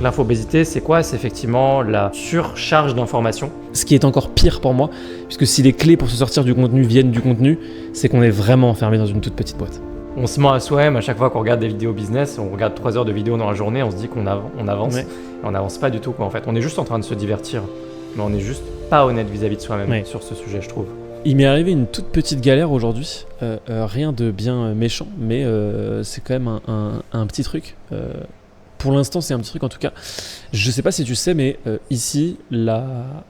L'infobésité, c'est quoi? C'est effectivement la surcharge d'informations. Ce qui est encore pire pour moi, puisque si les clés pour se sortir du contenu viennent du contenu, c'est qu'on est vraiment enfermé dans une toute petite boîte. On se ment à soi-même à chaque fois qu'on regarde des vidéos business, on regarde 3 heures de vidéos dans la journée, on se dit qu'on avance, Ouais. et on n'avance pas du tout quoi en fait. On est juste en train de se divertir, mais on est juste pas honnête vis-à-vis de soi-même Ouais. sur ce sujet, je trouve. Il m'est arrivé une toute petite galère aujourd'hui, rien de bien méchant, mais c'est quand même un petit truc. Pour l'instant, c'est un petit truc en tout cas. Je sais pas si tu sais, mais ici, la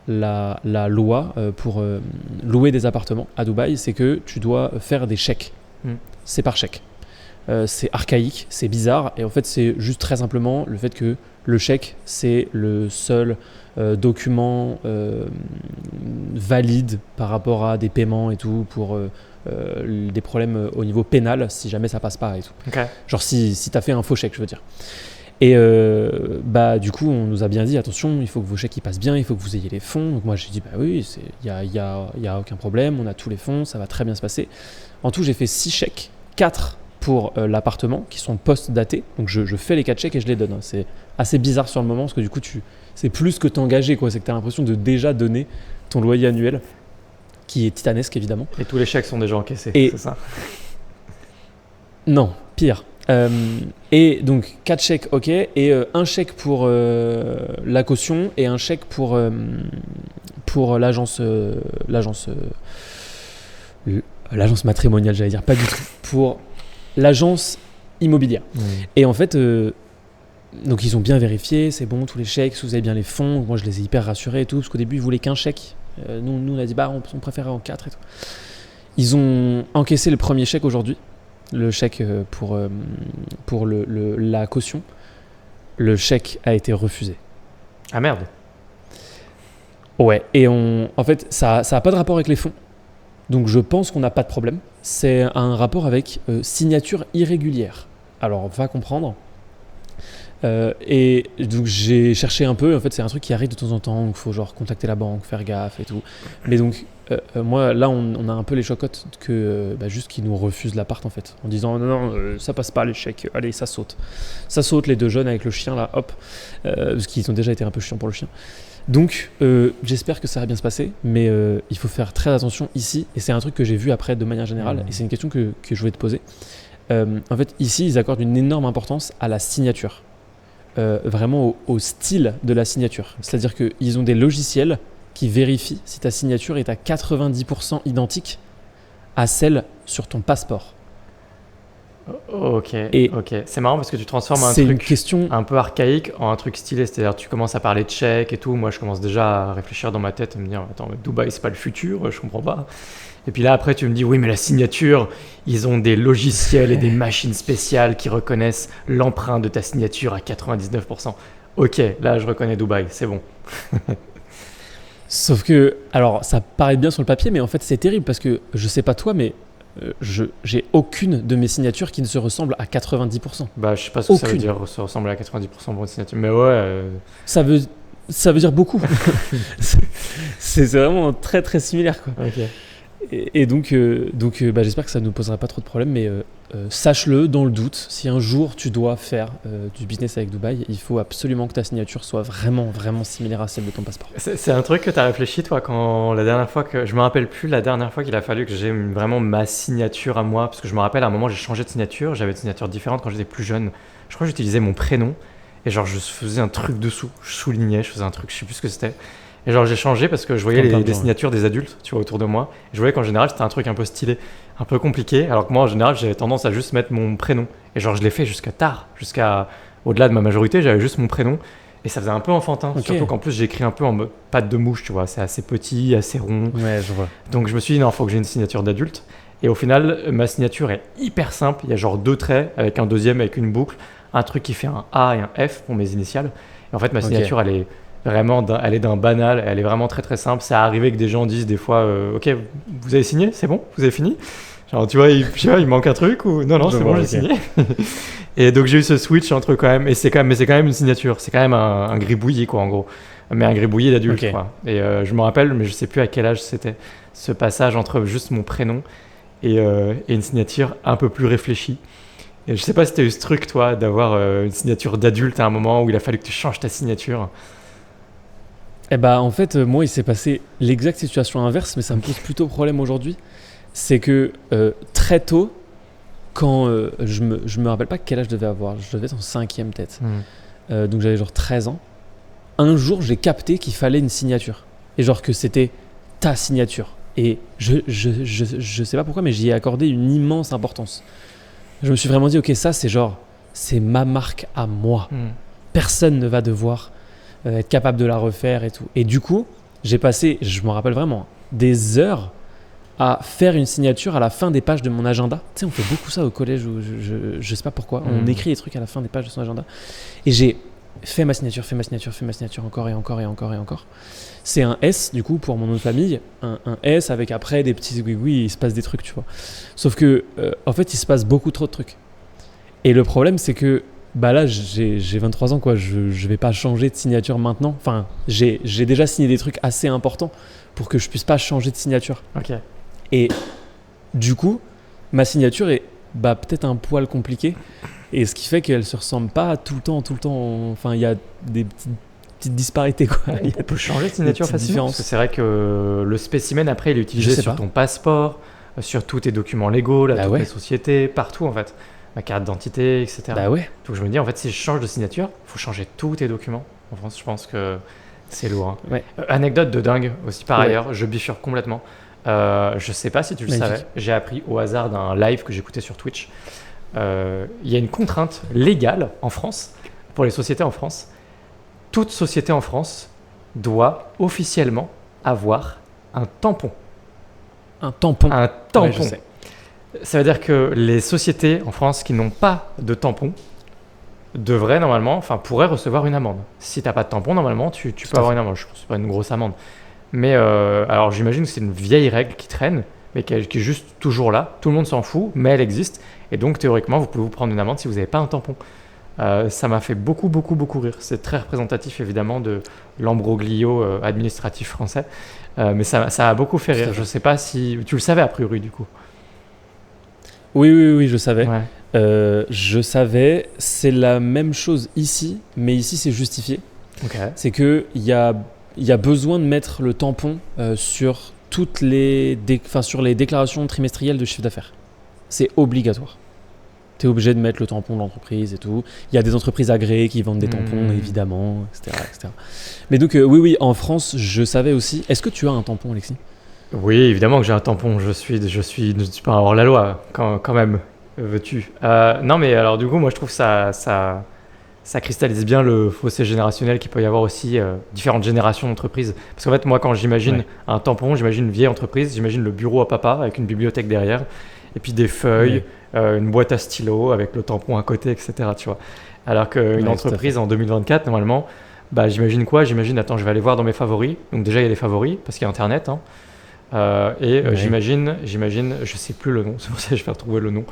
loi pour louer des appartements à Dubaï, c'est que tu dois faire des chèques. C'est par chèque. C'est archaïque, c'est bizarre, et en fait, c'est juste très simplement le fait que le chèque, c'est le seul document valide par rapport à des paiements et tout pour des problèmes au niveau pénal si jamais ça passe pas et tout. Okay. Genre si tu as fait un faux chèque, je veux dire. Et du coup, on nous a bien dit attention, il faut que vos chèques ils passent bien, il faut que vous ayez les fonds. Donc moi j'ai dit bah oui, il y a aucun problème, on a tous les fonds, ça va très bien se passer. En tout, j'ai fait 6 chèques, 4 pour l'appartement qui sont post-datés. Donc je fais les 4 chèques et je les donne. C'est assez bizarre sur le moment parce que du coup c'est plus que t'engager quoi, c'est que tu as l'impression de déjà donner ton loyer annuel qui est titanesque évidemment. Et tous les chèques sont déjà encaissés, c'est ça? Non, pire. Et donc 4 chèques, ok, et un chèque pour la caution et un chèque pour l'agence matrimoniale, j'allais dire, pas du tout, pour l'agence immobilière. Et en fait, donc ils ont bien vérifié, c'est bon, tous les chèques, si vous avez bien les fonds. Moi je les ai hyper rassurés et tout, parce qu'au début ils voulaient qu'un chèque. Nous on a dit bah on préférait en 4 et tout. Ils ont encaissé le premier chèque aujourd'hui. Le chèque pour la caution, le chèque a été refusé. Ah merde. Ouais, et en fait, ça a pas de rapport avec les fonds. Donc je pense qu'on n'a pas de problème. C'est un rapport avec signature irrégulière. Alors, va comprendre. Et donc j'ai cherché un peu. En fait, c'est un truc qui arrive de temps en temps. Il faut genre contacter la banque, faire gaffe et tout. Mais donc, moi, là, on a un peu les chocottes que juste qu'ils nous refusent l'appart en fait, en disant non, ça passe pas les chèques. Allez, ça saute. Ça saute les 2 jeunes avec le chien là, hop, parce qu'ils ont déjà été un peu chiants pour le chien. Donc, j'espère que ça va bien se passer, mais il faut faire très attention ici. Et c'est un truc que j'ai vu après de manière générale. Et c'est une question que je voulais te poser. En fait, ici, ils accordent une énorme importance à la signature. Vraiment au style de la signature. C'est-à-dire qu'ils ont des logiciels qui vérifient si ta signature est à 90% identique à celle sur ton passeport. Ok. C'est marrant parce que tu transformes un c'est truc une question un peu archaïque en un truc stylé. C'est-à-dire tu commences à parler de chèques et tout. Moi, je commence déjà à réfléchir dans ma tête et me dire attends, Dubaï, c'est pas le futur, je comprends pas. Et puis là, après, tu me dis oui, mais la signature, ils ont des logiciels et des machines spéciales qui reconnaissent l'empreinte de ta signature à 99%. Ok, là, je reconnais Dubaï, c'est bon. Sauf que, alors, ça paraît bien sur le papier, mais en fait, c'est terrible parce que je sais pas toi, mais j'ai aucune de mes signatures qui ne se ressemble à 90%. Bah, je sais pas ce que ça veut dire, se ressembler à 90% pour une signature, mais ouais. Ça veut dire beaucoup. c'est vraiment très très similaire, quoi. Ok. Et donc, j'espère que ça ne nous posera pas trop de problèmes, mais sache-le dans le doute, si un jour tu dois faire du business avec Dubaï, il faut absolument que ta signature soit vraiment, vraiment similaire à celle de ton passeport. C'est un truc que tu as réfléchi, toi, quand la dernière fois que... Je me rappelle plus la dernière fois qu'il a fallu que j'ai vraiment ma signature à moi, parce que je me rappelle à un moment, j'ai changé de signature, j'avais une signature différente quand j'étais plus jeune. Je crois que j'utilisais mon prénom, et genre je faisais un truc dessous, je soulignais, je faisais un truc, je sais plus ce que c'était. Et genre j'ai changé parce que je voyais les signatures des adultes, tu vois, autour de moi. Et je voyais qu'en général c'était un truc un peu stylé, un peu compliqué. Alors que moi en général j'avais tendance à juste mettre mon prénom. Et genre je l'ai fait jusqu'à tard, jusqu'à au-delà de ma majorité, j'avais juste mon prénom. Et ça faisait un peu enfantin, surtout qu'en plus j'ai écrit un peu en mode patte de mouche, tu vois. C'est assez petit, assez rond. Ouais, je vois. Donc je me suis dit non, faut que j'ai une signature d'adulte. Et au final ma signature est hyper simple. Il y a genre 2 traits avec un deuxième avec une boucle, un truc qui fait un A et un F pour mes initiales. Et en fait ma signature elle est vraiment, elle est d'un banal, elle est vraiment très très simple. Ça arrivé que des gens disent des fois ok, vous avez signé, c'est bon, vous avez fini, genre tu vois, il manque un truc ou non, c'est bon, j'ai signé. Et donc j'ai eu ce switch entre quand même, mais c'est quand même une signature, c'est quand même un gribouillis quoi en gros, mais un gribouillis d'adulte quoi. Et je me rappelle, mais je sais plus à quel âge c'était, ce passage entre juste mon prénom et une signature un peu plus réfléchie. Et je sais pas si t'as eu ce truc, toi, d'avoir une signature d'adulte à un moment où il a fallu que tu changes ta signature. Eh bah, en fait, moi, il s'est passé l'exacte situation inverse, mais ça me pose plutôt problème aujourd'hui. C'est que très tôt, quand je me rappelle pas quel âge je devais avoir, je devais être en 5e peut-être. Donc j'avais genre 13 ans. Un jour, j'ai capté qu'il fallait une signature. Et genre que c'était ta signature. Et je sais pas pourquoi, mais j'y ai accordé une immense importance. Je me suis vraiment dit, ok, ça c'est ma marque à moi. Personne ne va devoir être capable de la refaire et tout. Et du coup, j'ai passé, je me rappelle vraiment, des heures à faire une signature à la fin des pages de mon agenda. Tu sais, on fait beaucoup ça au collège où je sais pas pourquoi. On écrit des trucs à la fin des pages de son agenda. Et j'ai fait ma signature, encore et encore et encore et encore. C'est un S du coup pour mon nom de famille, un S avec après des petits oui, il se passe des trucs, tu vois. Sauf que en fait, il se passe beaucoup trop de trucs. Et le problème, c'est que bah là, j'ai 23 ans quoi, je vais pas changer de signature maintenant. Enfin, j'ai déjà signé des trucs assez importants pour que je puisse pas changer de signature. Ok. Et du coup, ma signature est bah, peut-être un poil compliquée. Et ce qui fait qu'elle se ressemble pas tout le temps. Enfin, il y a des petites disparités, quoi. On peut changer de signature facilement. Parce que c'est vrai que le spécimen, après, il est utilisé sur ton passeport, sur tous tes documents légaux, toutes les sociétés, partout, en fait. Ma carte d'identité, etc. Bah ouais. Donc je me dis, en fait, si je change de signature, il faut changer tous tes documents. En France, je pense que c'est lourd. Hein. Ouais. Anecdote de dingue aussi, par ailleurs, je bifurque complètement. Je sais pas si tu le Magnifique. savais, j'ai appris au hasard d'un live que j'écoutais sur Twitch. Il y a une contrainte légale en France, pour les sociétés en France. Toute société en France doit officiellement avoir un tampon. Un tampon. Un tampon. Ouais, je sais. Ça veut dire que les sociétés en France qui n'ont pas de tampon devraient normalement, pourraient recevoir une amende. Si tu n'as pas de tampon, normalement, tu peux avoir une amende. Je pense que c'est pas une grosse amende. Mais alors j'imagine que c'est une vieille règle qui traîne, mais qui est juste toujours là. Tout le monde s'en fout, mais elle existe. Et donc théoriquement, vous pouvez vous prendre une amende si vous n'avez pas un tampon. Ça m'a fait beaucoup rire. C'est très représentatif évidemment de l'ambroglio administratif français. Mais ça a beaucoup fait rire. Je ne sais pas si tu le savais a priori du coup. Oui, je savais. Ouais. Je savais. C'est la même chose ici, mais ici c'est justifié. Okay. C'est qu'il y a besoin de mettre le tampon sur les déclarations trimestrielles de chiffre d'affaires. C'est obligatoire. Tu es obligé de mettre le tampon de l'entreprise et tout. Il y a des entreprises agréées qui vendent des tampons, évidemment, etc. Mais donc, oui, en France, je savais aussi. Est-ce que tu as un tampon, Alexis ? Oui, évidemment que j'ai un tampon. Je suis pas hors la loi, quand même, veux-tu. Non, mais alors du coup, moi, je trouve que ça cristallise bien le fossé générationnel qu'il peut y avoir aussi, différentes générations d'entreprises. Parce qu'en fait, moi, quand j'imagine un tampon, j'imagine une vieille entreprise, j'imagine le bureau à papa avec une bibliothèque derrière, et puis des feuilles, une boîte à stylo avec le tampon à côté, etc. Tu vois. Alors qu'une entreprise en 2024, normalement, bah, j'imagine quoi ? Attends, je vais aller voir dans mes favoris. Donc déjà, il y a des favoris, parce qu'il y a Internet. Hein. J'imagine, je sais plus le nom, c'est pour ça que je vais retrouver le nom.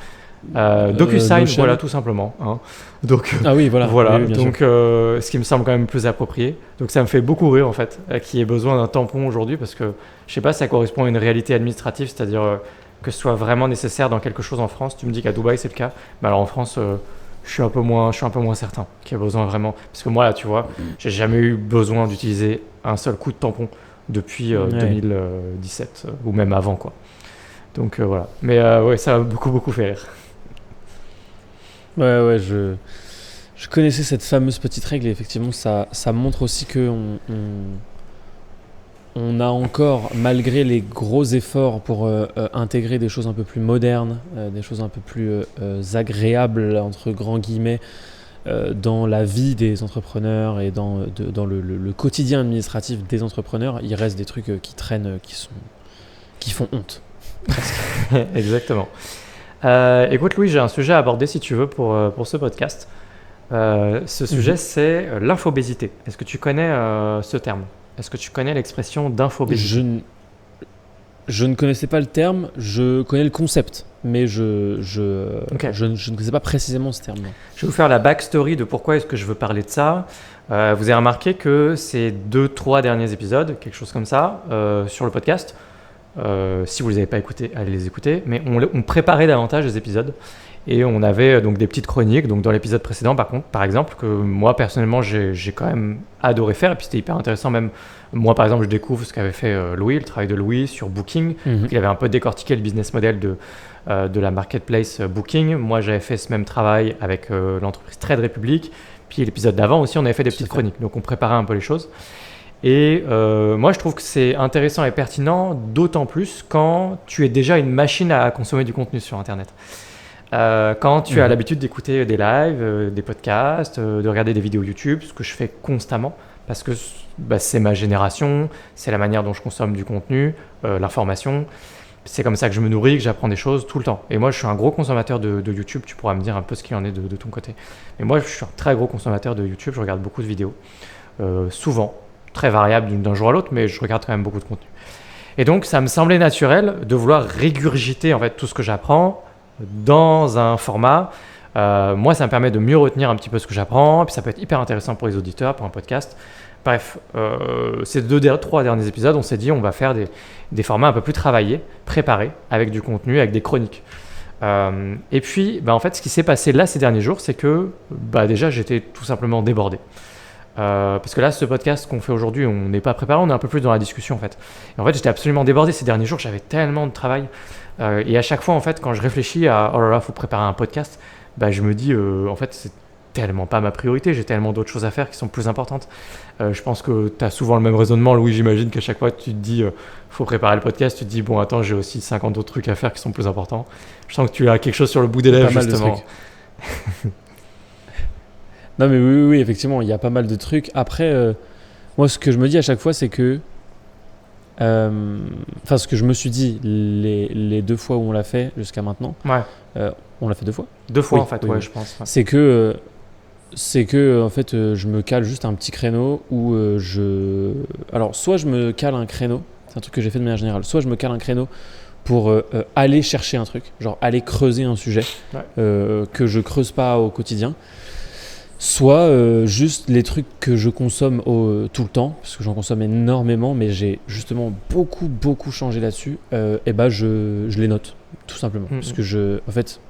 DocuSign, voilà, tout simplement. Hein. Donc, ah oui, voilà. Oui, donc ce qui me semble quand même plus approprié. Donc ça me fait beaucoup rire en fait, qu'il y ait besoin d'un tampon aujourd'hui parce que je sais pas, ça correspond à une réalité administrative, c'est-à-dire que ce soit vraiment nécessaire dans quelque chose en France. Tu me dis qu'à Dubaï c'est le cas, mais alors en France, je suis un peu moins certain qu'il y a besoin vraiment. Parce que moi là, tu vois, j'ai jamais eu besoin d'utiliser un seul coup de tampon depuis 2017 ou même avant quoi. Donc voilà. Mais ça m'a beaucoup fait rire. Ouais, je connaissais cette fameuse petite règle et effectivement ça montre aussi que on a encore, malgré les gros efforts pour intégrer des choses un peu plus modernes, des choses un peu plus agréables entre grands guillemets dans la vie des entrepreneurs et dans le quotidien administratif des entrepreneurs, il reste des trucs qui traînent, qui font honte. Exactement. Écoute Louis, j'ai un sujet à aborder si tu veux pour ce podcast. Ce sujet c'est l'infobésité. Est-ce que tu connais ce terme ? Est-ce que tu connais l'expression d'infobésité ? Je ne connaissais pas le terme, je connais le concept, mais je ne connaissais pas précisément ce terme. Je vais vous faire la backstory de pourquoi est-ce que je veux parler de ça. Vous avez remarqué que ces 2-3 derniers épisodes, quelque chose comme ça, sur le podcast, Si vous les avez pas écoutés, allez les écouter. Mais on préparait davantage les épisodes. Et on avait donc des petites chroniques. Donc dans l'épisode précédent, par exemple, que moi personnellement j'ai quand même adoré faire. Et puis c'était hyper intéressant même. Moi par exemple, je découvre ce qu'avait fait Louis, le travail de Louis sur Booking. Il avait un peu décortiqué le business model de la marketplace Booking. Moi j'avais fait ce même travail avec l'entreprise Trade Republic. Puis l'épisode d'avant aussi, on avait fait des petites chroniques. Donc on préparait un peu les choses. Et moi je trouve que c'est intéressant et pertinent, d'autant plus quand tu es déjà une machine à consommer du contenu sur Internet. Quand tu as l'habitude d'écouter des lives, des podcasts, de regarder des vidéos YouTube, ce que je fais constamment, parce que c'est ma génération, c'est la manière dont je consomme du contenu, l'information. C'est comme ça que je me nourris, que j'apprends des choses tout le temps. Et moi, je suis un gros consommateur de YouTube. Tu pourras me dire un peu ce qu'il en est de ton côté. Mais moi, je suis un très gros consommateur de YouTube. Je regarde beaucoup de vidéos, souvent, très variable d'un jour à l'autre, mais je regarde quand même beaucoup de contenu. Et donc, ça me semblait naturel de vouloir régurgiter en fait tout ce que j'apprends dans un format. Moi, ça me permet de mieux retenir un petit peu ce que j'apprends. Puis ça peut être hyper intéressant pour les auditeurs, pour un podcast. Bref, ces 3 derniers épisodes, on s'est dit on va faire des formats un peu plus travaillés, préparés, avec du contenu, avec des chroniques. Et puis, en fait, ce qui s'est passé là ces derniers jours, c'est que déjà, j'étais tout simplement débordé. Parce que là, ce podcast qu'on fait aujourd'hui, on n'est pas préparé, on est un peu plus dans la discussion en fait. Et en fait, j'étais absolument débordé ces derniers jours, j'avais tellement de travail. Et à chaque fois, en fait, quand je réfléchis à oh là là, faut préparer un podcast, je me dis en fait, c'est tellement pas ma priorité, j'ai tellement d'autres choses à faire qui sont plus importantes. Je pense que tu as souvent le même raisonnement, Louis, j'imagine qu'à chaque fois tu te dis faut préparer le podcast, tu te dis bon attends, j'ai aussi 50 autres trucs à faire qui sont plus importants. Je sens que tu as quelque chose sur le bout des lèvres justement. Non mais oui, effectivement, il y a pas mal de trucs. Après, moi ce que je me dis à chaque fois, c'est que ce que je me suis dit les 2 fois où on l'a fait jusqu'à maintenant, on l'a fait 2 fois. 2 fois oui, en fait, oui. Je pense. Ouais. C'est que en fait, je me cale juste un petit créneau où alors soit je me cale un créneau, c'est un truc que j'ai fait de manière générale, soit je me cale un créneau pour aller chercher un truc, genre aller creuser un sujet que je creuse pas au quotidien. Soit juste les trucs que je consomme tout le temps, parce que j'en consomme énormément, mais j'ai justement beaucoup changé là-dessus, je les note, tout simplement. Parce que en fait,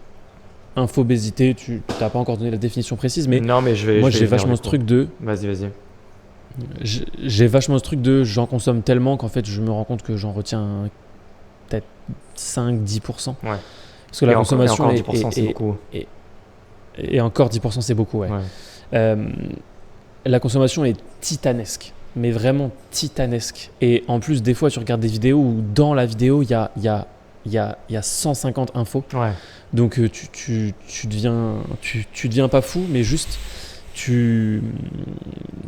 infobésité, tu n'as pas encore donné la définition précise, mais, non, mais j'ai vachement ce truc de... Vas-y. J'ai vachement ce truc de j'en consomme tellement qu'en fait, je me rends compte que j'en retiens peut-être 5-10%. Ouais. Parce que la consommation et encore 10%, c'est beaucoup. Et encore 10%, c'est beaucoup, ouais. La consommation est titanesque, mais vraiment titanesque. Et en plus, des fois, tu regardes des vidéos où dans la vidéo, il y a 150 infos. Ouais. Donc, tu deviens pas fou, mais juste,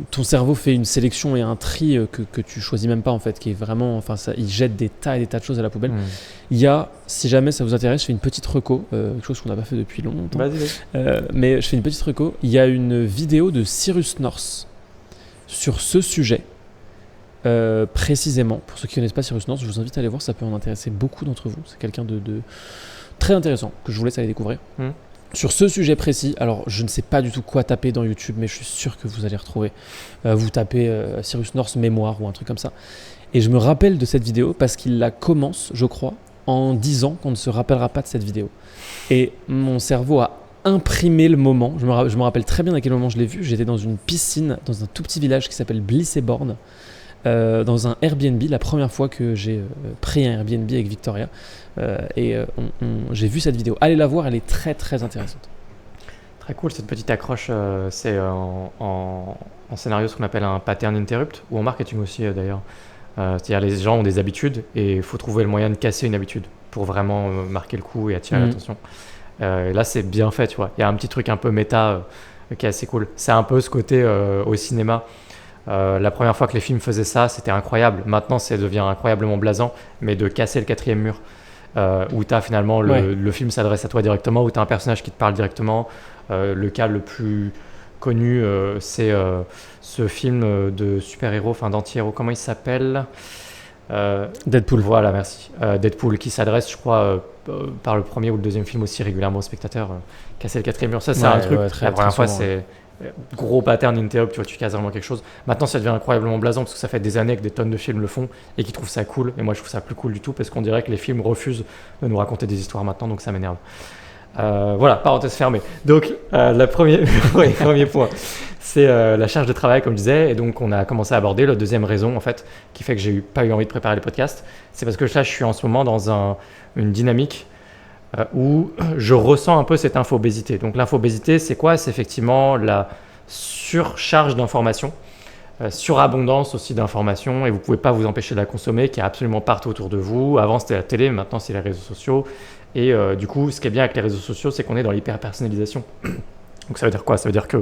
ton cerveau fait une sélection et un tri que tu choisis même pas, en fait, qui est vraiment... il jette des tas et des tas de choses à la poubelle. Il y a, si jamais ça vous intéresse, je fais une petite reco, quelque chose qu'on n'a pas fait depuis longtemps. Vas-y. Mais je fais une petite reco. Il y a une vidéo de Cyrus North sur ce sujet, précisément. Pour ceux qui ne connaissent pas Cyrus North, je vous invite à aller voir, ça peut en intéresser beaucoup d'entre vous. C'est quelqu'un de très intéressant que je vous laisse aller découvrir. Sur ce sujet précis, alors je ne sais pas du tout quoi taper dans YouTube, mais je suis sûr que vous allez retrouver. Vous tapez Cyrus North mémoire ou un truc comme ça. Et je me rappelle de cette vidéo parce qu'il la commence, je crois, en disant qu'on ne se rappellera pas de cette vidéo. Et mon cerveau a imprimé le moment. Je me rappelle très bien à quel moment je l'ai vu. J'étais dans une piscine, dans un tout petit village qui s'appelle Blisseborn, dans un Airbnb, la première fois que j'ai pris un Airbnb avec Victoria. J'ai vu cette vidéo. Allez la voir, elle est très très intéressante. Très cool, cette petite accroche. C'est en scénario ce qu'on appelle un pattern interrupt, ou en marketing aussi d'ailleurs. C'est-à-dire les gens ont des habitudes et il faut trouver le moyen de casser une habitude pour vraiment marquer le coup et attirer l'attention. Et là, c'est bien fait, tu vois. Il y a un petit truc un peu méta qui est assez cool. C'est un peu ce côté au cinéma. La première fois que les films faisaient ça, c'était incroyable. Maintenant, ça devient incroyablement blasant, mais de casser le 4e mur, où tu as finalement le film s'adresse à toi directement, où tu as un personnage qui te parle directement. Le cas le plus connu, c'est ce film de super-héros, enfin d'anti-héros, comment il s'appelle Deadpool. Voilà, merci. Deadpool qui s'adresse, je crois, par le premier ou le deuxième film aussi régulièrement aux spectateurs. Casser le 4e mur, ça c'est un truc. La première fois, c'est gros pattern interrupt, tu vois, tu cases vraiment quelque chose. Maintenant, ça devient incroyablement blasant parce que ça fait des années que des tonnes de films le font et qui trouvent ça cool. Et moi, je trouve ça plus cool du tout parce qu'on dirait que les films refusent de nous raconter des histoires maintenant, donc ça m'énerve. Voilà, parenthèse fermée. Donc, le premier point, c'est la charge de travail, comme je disais. Et donc, on a commencé à aborder la deuxième raison, en fait, qui fait que j'ai pas eu envie de préparer les podcasts. C'est parce que là, je suis en ce moment dans une dynamique où je ressens un peu cette infobésité. Donc, l'infobésité, c'est quoi? C'est effectivement la surcharge d'informations, surabondance aussi d'informations, et vous pouvez pas vous empêcher de la consommer, qui est absolument partout autour de vous. Avant, c'était la télé, maintenant, c'est les réseaux sociaux. Et du coup, ce qui est bien avec les réseaux sociaux, c'est qu'on est dans l'hyper-personnalisation. Donc ça veut dire quoi? Ça veut dire que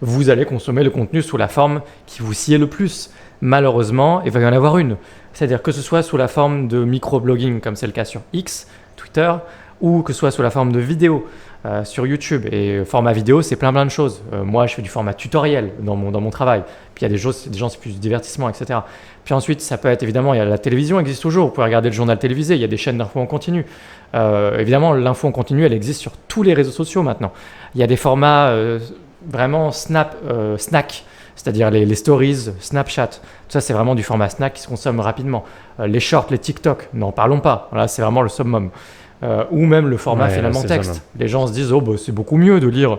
vous allez consommer le contenu sous la forme qui vous sied le plus. Malheureusement, il va y en avoir une. C'est-à-dire que ce soit sous la forme de microblogging, comme c'est le cas sur X, Twitter, ou que ce soit sous la forme de vidéo sur YouTube. Et format vidéo, c'est plein de choses. Moi, je fais du format tutoriel dans mon travail. Puis il y a des gens, c'est plus du divertissement, etc. Puis ensuite, ça peut être évidemment, il y a la télévision existe toujours. Vous pouvez regarder le journal télévisé. Il y a des chaînes d'infos en continu. Évidemment, l'info en continu, elle existe sur tous les réseaux sociaux maintenant. Il y a des formats vraiment snack, c'est-à-dire les stories, Snapchat. Tout ça, c'est vraiment du format snack qui se consomme rapidement. Les shorts, les TikTok, n'en parlons pas. Là, c'est vraiment le summum. Ou même le format finalement texte. Les gens se disent, c'est beaucoup mieux de lire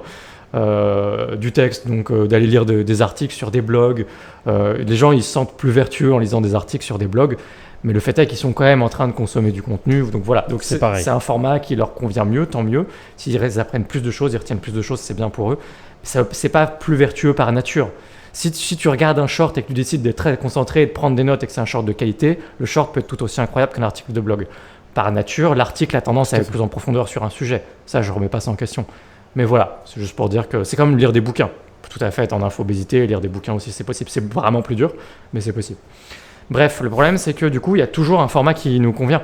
du texte, donc d'aller lire des articles sur des blogs. Les gens, ils se sentent plus vertueux en lisant des articles sur des blogs. Mais le fait est qu'ils sont quand même en train de consommer du contenu. Donc voilà, donc c'est un format qui leur convient mieux, tant mieux. S'ils apprennent plus de choses, ils retiennent plus de choses, c'est bien pour eux. C'est pas plus vertueux par nature. Si tu regardes un short et que tu décides d'être très concentré et de prendre des notes et que c'est un short de qualité, le short peut être tout aussi incroyable qu'un article de blog. Par nature, l'article a tendance à aller plus en profondeur sur un sujet. Ça, je ne remets pas ça en question. Mais voilà, c'est juste pour dire que c'est comme lire des bouquins. Tout à fait, être en infobésité, lire des bouquins aussi, c'est possible. C'est vraiment plus dur, mais c'est possible. Bref, le problème, c'est que du coup, il y a toujours un format qui nous convient.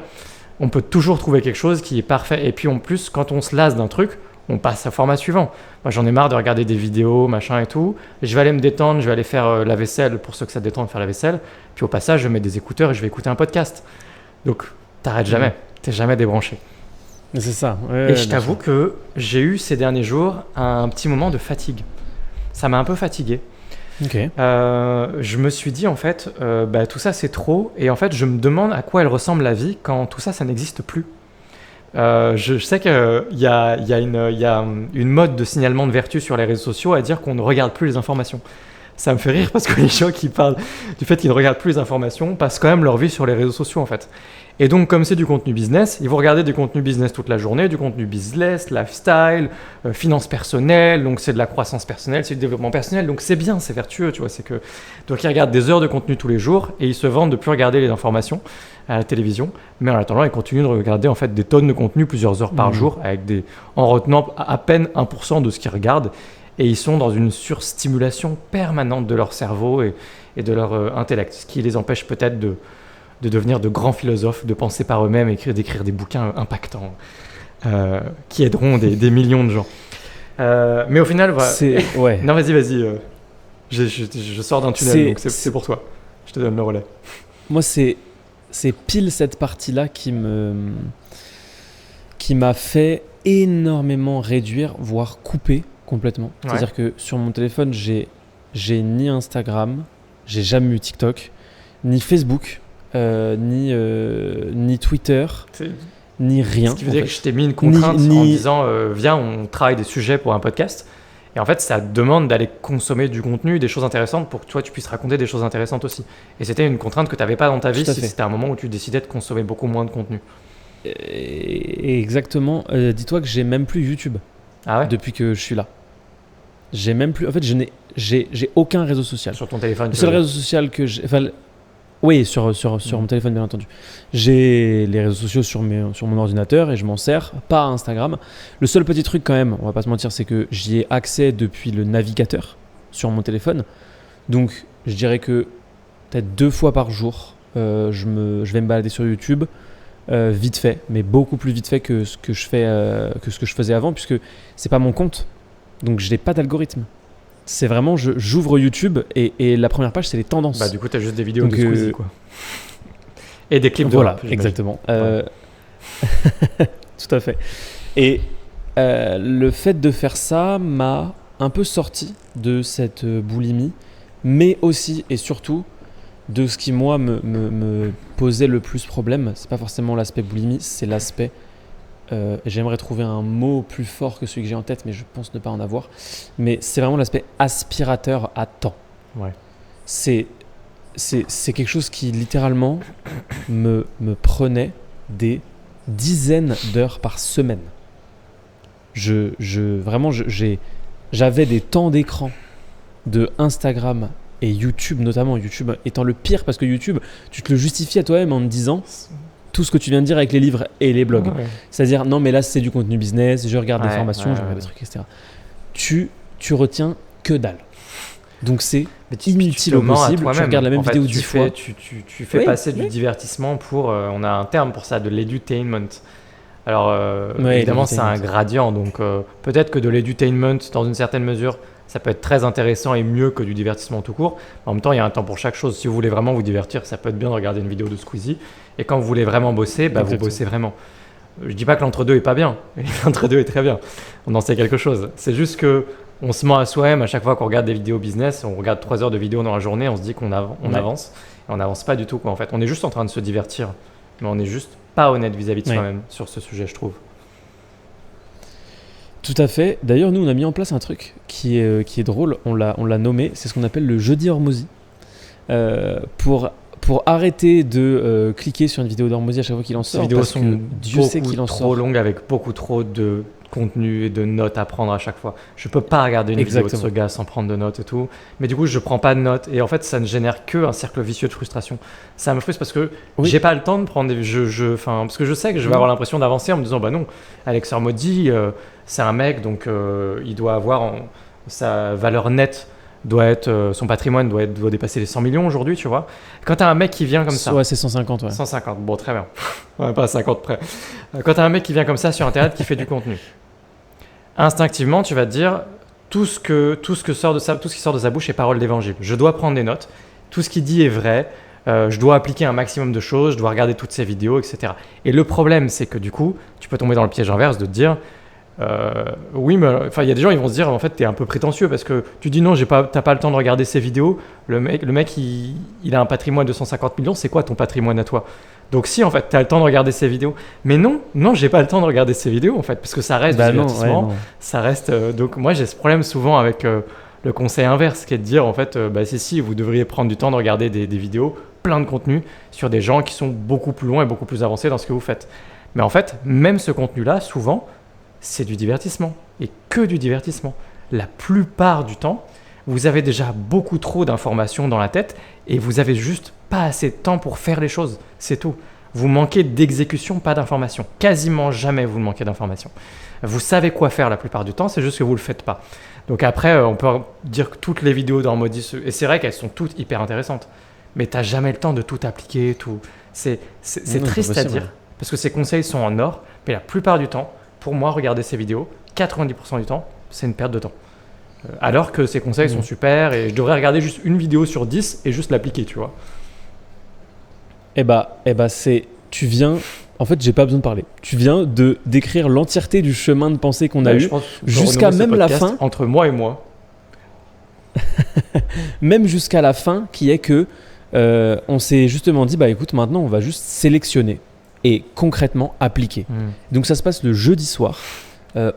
On peut toujours trouver quelque chose qui est parfait. Et puis en plus, quand on se lasse d'un truc, on passe au format suivant. Moi, j'en ai marre de regarder des vidéos, machin et tout. Je vais aller me détendre, je vais aller faire la vaisselle, pour ceux que ça détend de faire la vaisselle. Puis au passage, je mets des écouteurs et je vais écouter un podcast. Donc, t'arrêtes jamais. T'es jamais débranché. Mais c'est ça. Et je t'avoue que j'ai eu ces derniers jours un petit moment de fatigue. Ça m'a un peu fatigué. Okay. Je me suis dit en fait, tout ça c'est trop. Et en fait, je me demande à quoi elle ressemble la vie quand tout ça, ça n'existe plus. Je sais qu'il y a une mode de signalement de vertu sur les réseaux sociaux à dire qu'on ne regarde plus les informations. Ça me fait rire parce que les gens qui parlent du fait qu'ils ne regardent plus les informations passent quand même leur vie sur les réseaux sociaux en fait. Et donc comme c'est du contenu business, ils vont regarder du contenu business toute la journée, du contenu business, lifestyle, finance personnelle, donc c'est de la croissance personnelle, c'est du développement personnel, donc c'est bien, c'est vertueux, tu vois. Donc ils regardent des heures de contenu tous les jours et ils se vantent de plus regarder les informations à la télévision, mais en attendant ils continuent de regarder en fait des tonnes de contenu plusieurs heures par jour en retenant à peine 1% de ce qu'ils regardent. Et ils sont dans une surstimulation permanente de leur cerveau et de leur intellect, ce qui les empêche peut-être de devenir de grands philosophes, de penser par eux-mêmes et d'écrire des bouquins impactants qui aideront des millions de gens. Mais au final, voilà. Ouais. Non, vas-y. Je sors d'un tunnel, donc c'est pour toi. Je te donne le relais. Moi, c'est pile cette partie-là qui m'a fait énormément réduire, voire couper complètement. Ouais. C'est-à-dire que sur mon téléphone, j'ai ni Instagram, j'ai jamais eu TikTok, ni Facebook, ni Twitter, ni rien. Ce qui veut dire que je t'ai mis une contrainte en disant viens, on travaille des sujets pour un podcast. Et en fait, ça demande d'aller consommer du contenu, des choses intéressantes pour que toi, tu puisses raconter des choses intéressantes aussi. Et c'était une contrainte que tu n'avais pas dans ta vie si c'était un moment où tu décidais de consommer beaucoup moins de contenu. Exactement. Dis-toi que j'ai même plus YouTube depuis que je suis là. J'ai même plus. En fait, j'ai aucun réseau social. Sur ton téléphone. Le seul réseau social que j'ai. Enfin, oui, sur mon téléphone, bien entendu. J'ai les réseaux sociaux sur mon ordinateur et je m'en sers, pas Instagram. Le seul petit truc quand même, on va pas se mentir, c'est que j'y ai accès depuis le navigateur sur mon téléphone. Donc, je dirais que peut-être 2 fois par jour, je vais me balader sur YouTube, vite fait, mais beaucoup plus vite fait que ce que je faisais avant, puisque c'est pas mon compte. Donc, je n'ai pas d'algorithme. C'est vraiment, j'ouvre YouTube et la première page, c'est les tendances. Bah, du coup, tu as juste des vidéos de Squeezie, quoi. Et des clips de rap. Voilà, exactement. Ouais. Tout à fait. Et le fait de faire ça m'a un peu sorti de cette boulimie, mais aussi et surtout de ce qui moi me posait le plus problème. C'est pas forcément l'aspect boulimie, c'est l'aspect j'aimerais trouver un mot plus fort que celui que j'ai en tête, mais je pense ne pas en avoir. Mais c'est vraiment l'aspect aspirateur à temps. Ouais. C'est quelque chose qui littéralement me prenait des dizaines d'heures par semaine. Vraiment, j'avais des temps d'écran de Instagram et YouTube, notamment YouTube étant le pire, parce que YouTube, tu te le justifies à toi-même en te disant tout ce que tu viens de dire avec les livres et les blogs. Ouais. C'est-à-dire, non mais là c'est du contenu business, je regarde des formations, je regarde des trucs, etc. Tu retiens que dalle. Donc c'est inutile au possible, tu regardes la même vidéo 10 fois. Tu fais passer du divertissement pour, on a un terme pour ça, de l'edutainment. Alors évidemment c'est un gradient, donc peut-être que de l'edutainment dans une certaine mesure, ça peut être très intéressant et mieux que du divertissement tout court. En même temps, il y a un temps pour chaque chose. Si vous voulez vraiment vous divertir, ça peut être bien de regarder une vidéo de Squeezie. Et quand vous voulez vraiment bosser, vous bossez vraiment. Je dis pas que l'entre-deux est pas bien. L'entre-deux est très bien. On en sait quelque chose. C'est juste que on se ment à soi-même à chaque fois qu'on regarde des vidéos business. On regarde 3 heures de vidéos dans la journée, on se dit qu'on avance. Et on n'avance pas du tout, quoi, en fait. On est juste en train de se divertir. Mais on n'est juste pas honnête vis-à-vis de soi-même sur ce sujet, je trouve. Tout à fait. D'ailleurs, nous, on a mis en place un truc qui est drôle. On l'a nommé. C'est ce qu'on appelle le jeudi Hormozy. Pour arrêter de cliquer sur une vidéo d'Hormozy à chaque fois qu'il en sort. Ces vidéos sont Dieu sait qu'il en sort. trop longues avec beaucoup trop de contenu et de notes à prendre à chaque fois. Je peux pas regarder une vidéo de ce gars sans prendre de notes et tout. Mais du coup, je prends pas de notes. Et en fait, ça ne génère qu'un cercle vicieux de frustration. Ça me frustre parce que j'ai pas le temps de prendre des... parce que je sais que je vais avoir l'impression d'avancer en me disant, bah non, Alex Hormozy, c'est un mec, donc il doit avoir sa valeur nette son patrimoine doit dépasser les 100 millions aujourd'hui, tu vois. Quand tu as un mec qui vient comme ça... Ouais, c'est 150, ouais. 150, bon, très bien. Ouais, pas à 50 près. Quand tu as un mec qui vient comme ça sur Internet qui fait du contenu, instinctivement, tu vas te dire tout ce qui sort de sa bouche est parole d'évangile. Je dois prendre des notes. Tout ce qu'il dit est vrai. Je dois appliquer un maximum de choses. Je dois regarder toutes ses vidéos, etc. Et le problème, c'est que du coup, tu peux tomber dans le piège inverse de te dire... oui, mais il y a des gens, ils vont se dire en fait t'es un peu prétentieux parce que tu dis non, t'as pas le temps de regarder ces vidéos. Le mec il a un patrimoine de 150 millions, c'est quoi ton patrimoine à toi? Donc si en fait t'as le temps de regarder ces vidéos, mais non, j'ai pas le temps de regarder ces vidéos en fait parce que ça reste du divertissement, non. Ça reste. Donc moi j'ai ce problème souvent avec le conseil inverse qui est de dire en fait si vous devriez prendre du temps de regarder des vidéos, plein de contenu sur des gens qui sont beaucoup plus loin et beaucoup plus avancés dans ce que vous faites. Mais en fait même ce contenu là souvent c'est du divertissement et que du divertissement. La plupart du temps, vous avez déjà beaucoup trop d'informations dans la tête et vous avez juste pas assez de temps pour faire les choses. C'est tout. Vous manquez d'exécution, pas d'information. Quasiment jamais vous manquez d'information. Vous savez quoi faire la plupart du temps, c'est juste que vous le faites pas. Donc après, on peut dire que toutes les vidéos d'Hormozy, et c'est vrai qu'elles sont toutes hyper intéressantes, mais t'as jamais le temps de tout appliquer. C'est triste à dire parce que ces conseils sont en or, mais la plupart du temps, pour moi, regarder ces vidéos, 90% du temps, c'est une perte de temps. Alors que ces conseils sont super et je devrais regarder juste une vidéo sur 10 et juste l'appliquer, tu vois. Tu viens... En fait, j'ai pas besoin de parler. Tu viens de décrire l'entièreté du chemin de pensée qu'on a eu jusqu'à même la fin. Entre moi et moi. Même jusqu'à la fin, qui est que on s'est justement dit, écoute, maintenant, on va juste sélectionner et concrètement appliquer. Donc ça se passe le jeudi soir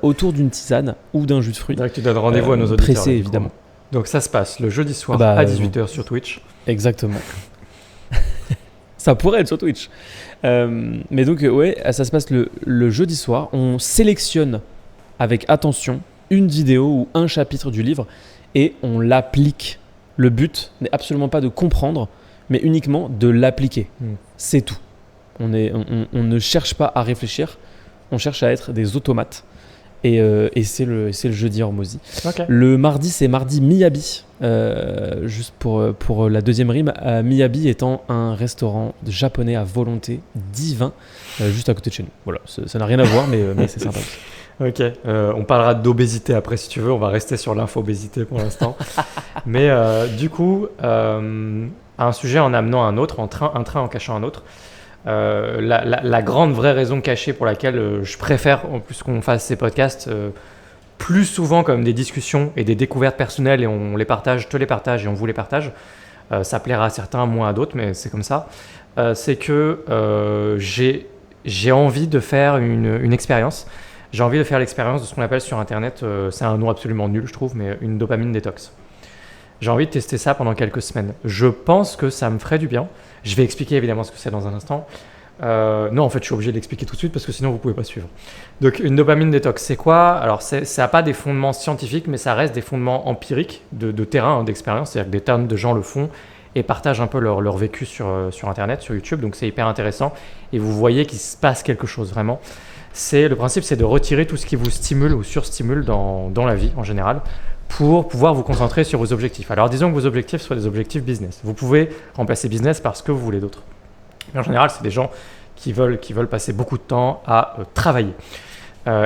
autour d'une tisane ou d'un jus de fruits. Tu donnes rendez-vous à nos auditeurs. Pressé, évidemment. Donc ça se passe le jeudi soir à 18h sur Twitch. Exactement. Ça pourrait être sur Twitch. Mais donc, ça se passe le jeudi soir. On sélectionne avec attention une vidéo ou un chapitre du livre et on l'applique. Le but n'est absolument pas de comprendre, mais uniquement de l'appliquer. C'est tout. On ne cherche pas à réfléchir, on cherche à être des automates. Et c'est le jeudi Hormozy. Okay. Le mardi, c'est mardi Miyabi. Juste pour la deuxième rime, Miyabi étant un restaurant japonais à volonté divin, juste à côté de chez nous. Voilà, ça n'a rien à voir, mais c'est sympa. Ok, on parlera d'obésité après si tu veux, on va rester sur l'infobésité pour l'instant. Mais du coup, un sujet en amenant un autre, un train en cachant un autre. La grande vraie raison cachée pour laquelle je préfère en plus qu'on fasse ces podcasts plus souvent comme des discussions et des découvertes personnelles et on les partage, te les partage et on vous les partage. Ça plaira à certains, moins à d'autres, mais c'est comme ça. C'est que j'ai envie de faire une expérience. J'ai envie de faire l'expérience de ce qu'on appelle sur Internet, c'est un nom absolument nul je trouve, mais une dopamine détox. J'ai envie de tester ça pendant quelques semaines. Je pense que ça me ferait du bien. Je vais expliquer évidemment ce que c'est dans un instant. Non, en fait, je suis obligé de l'expliquer tout de suite parce que sinon, vous ne pouvez pas suivre. Donc, une dopamine détox, c'est quoi? Alors, ça n'a pas des fondements scientifiques, mais ça reste des fondements empiriques de terrain, hein, d'expérience. C'est-à-dire que des tonnes de gens le font et partagent un peu leur vécu sur Internet, sur YouTube. Donc, c'est hyper intéressant. Et vous voyez qu'il se passe quelque chose vraiment. Le principe, c'est de retirer tout ce qui vous stimule ou surstimule dans la vie en général pour pouvoir vous concentrer sur vos objectifs. Alors, disons que vos objectifs soient des objectifs business. Vous pouvez remplacer business par ce que vous voulez d'autre. Mais en général, c'est des gens qui veulent passer beaucoup de temps à travailler.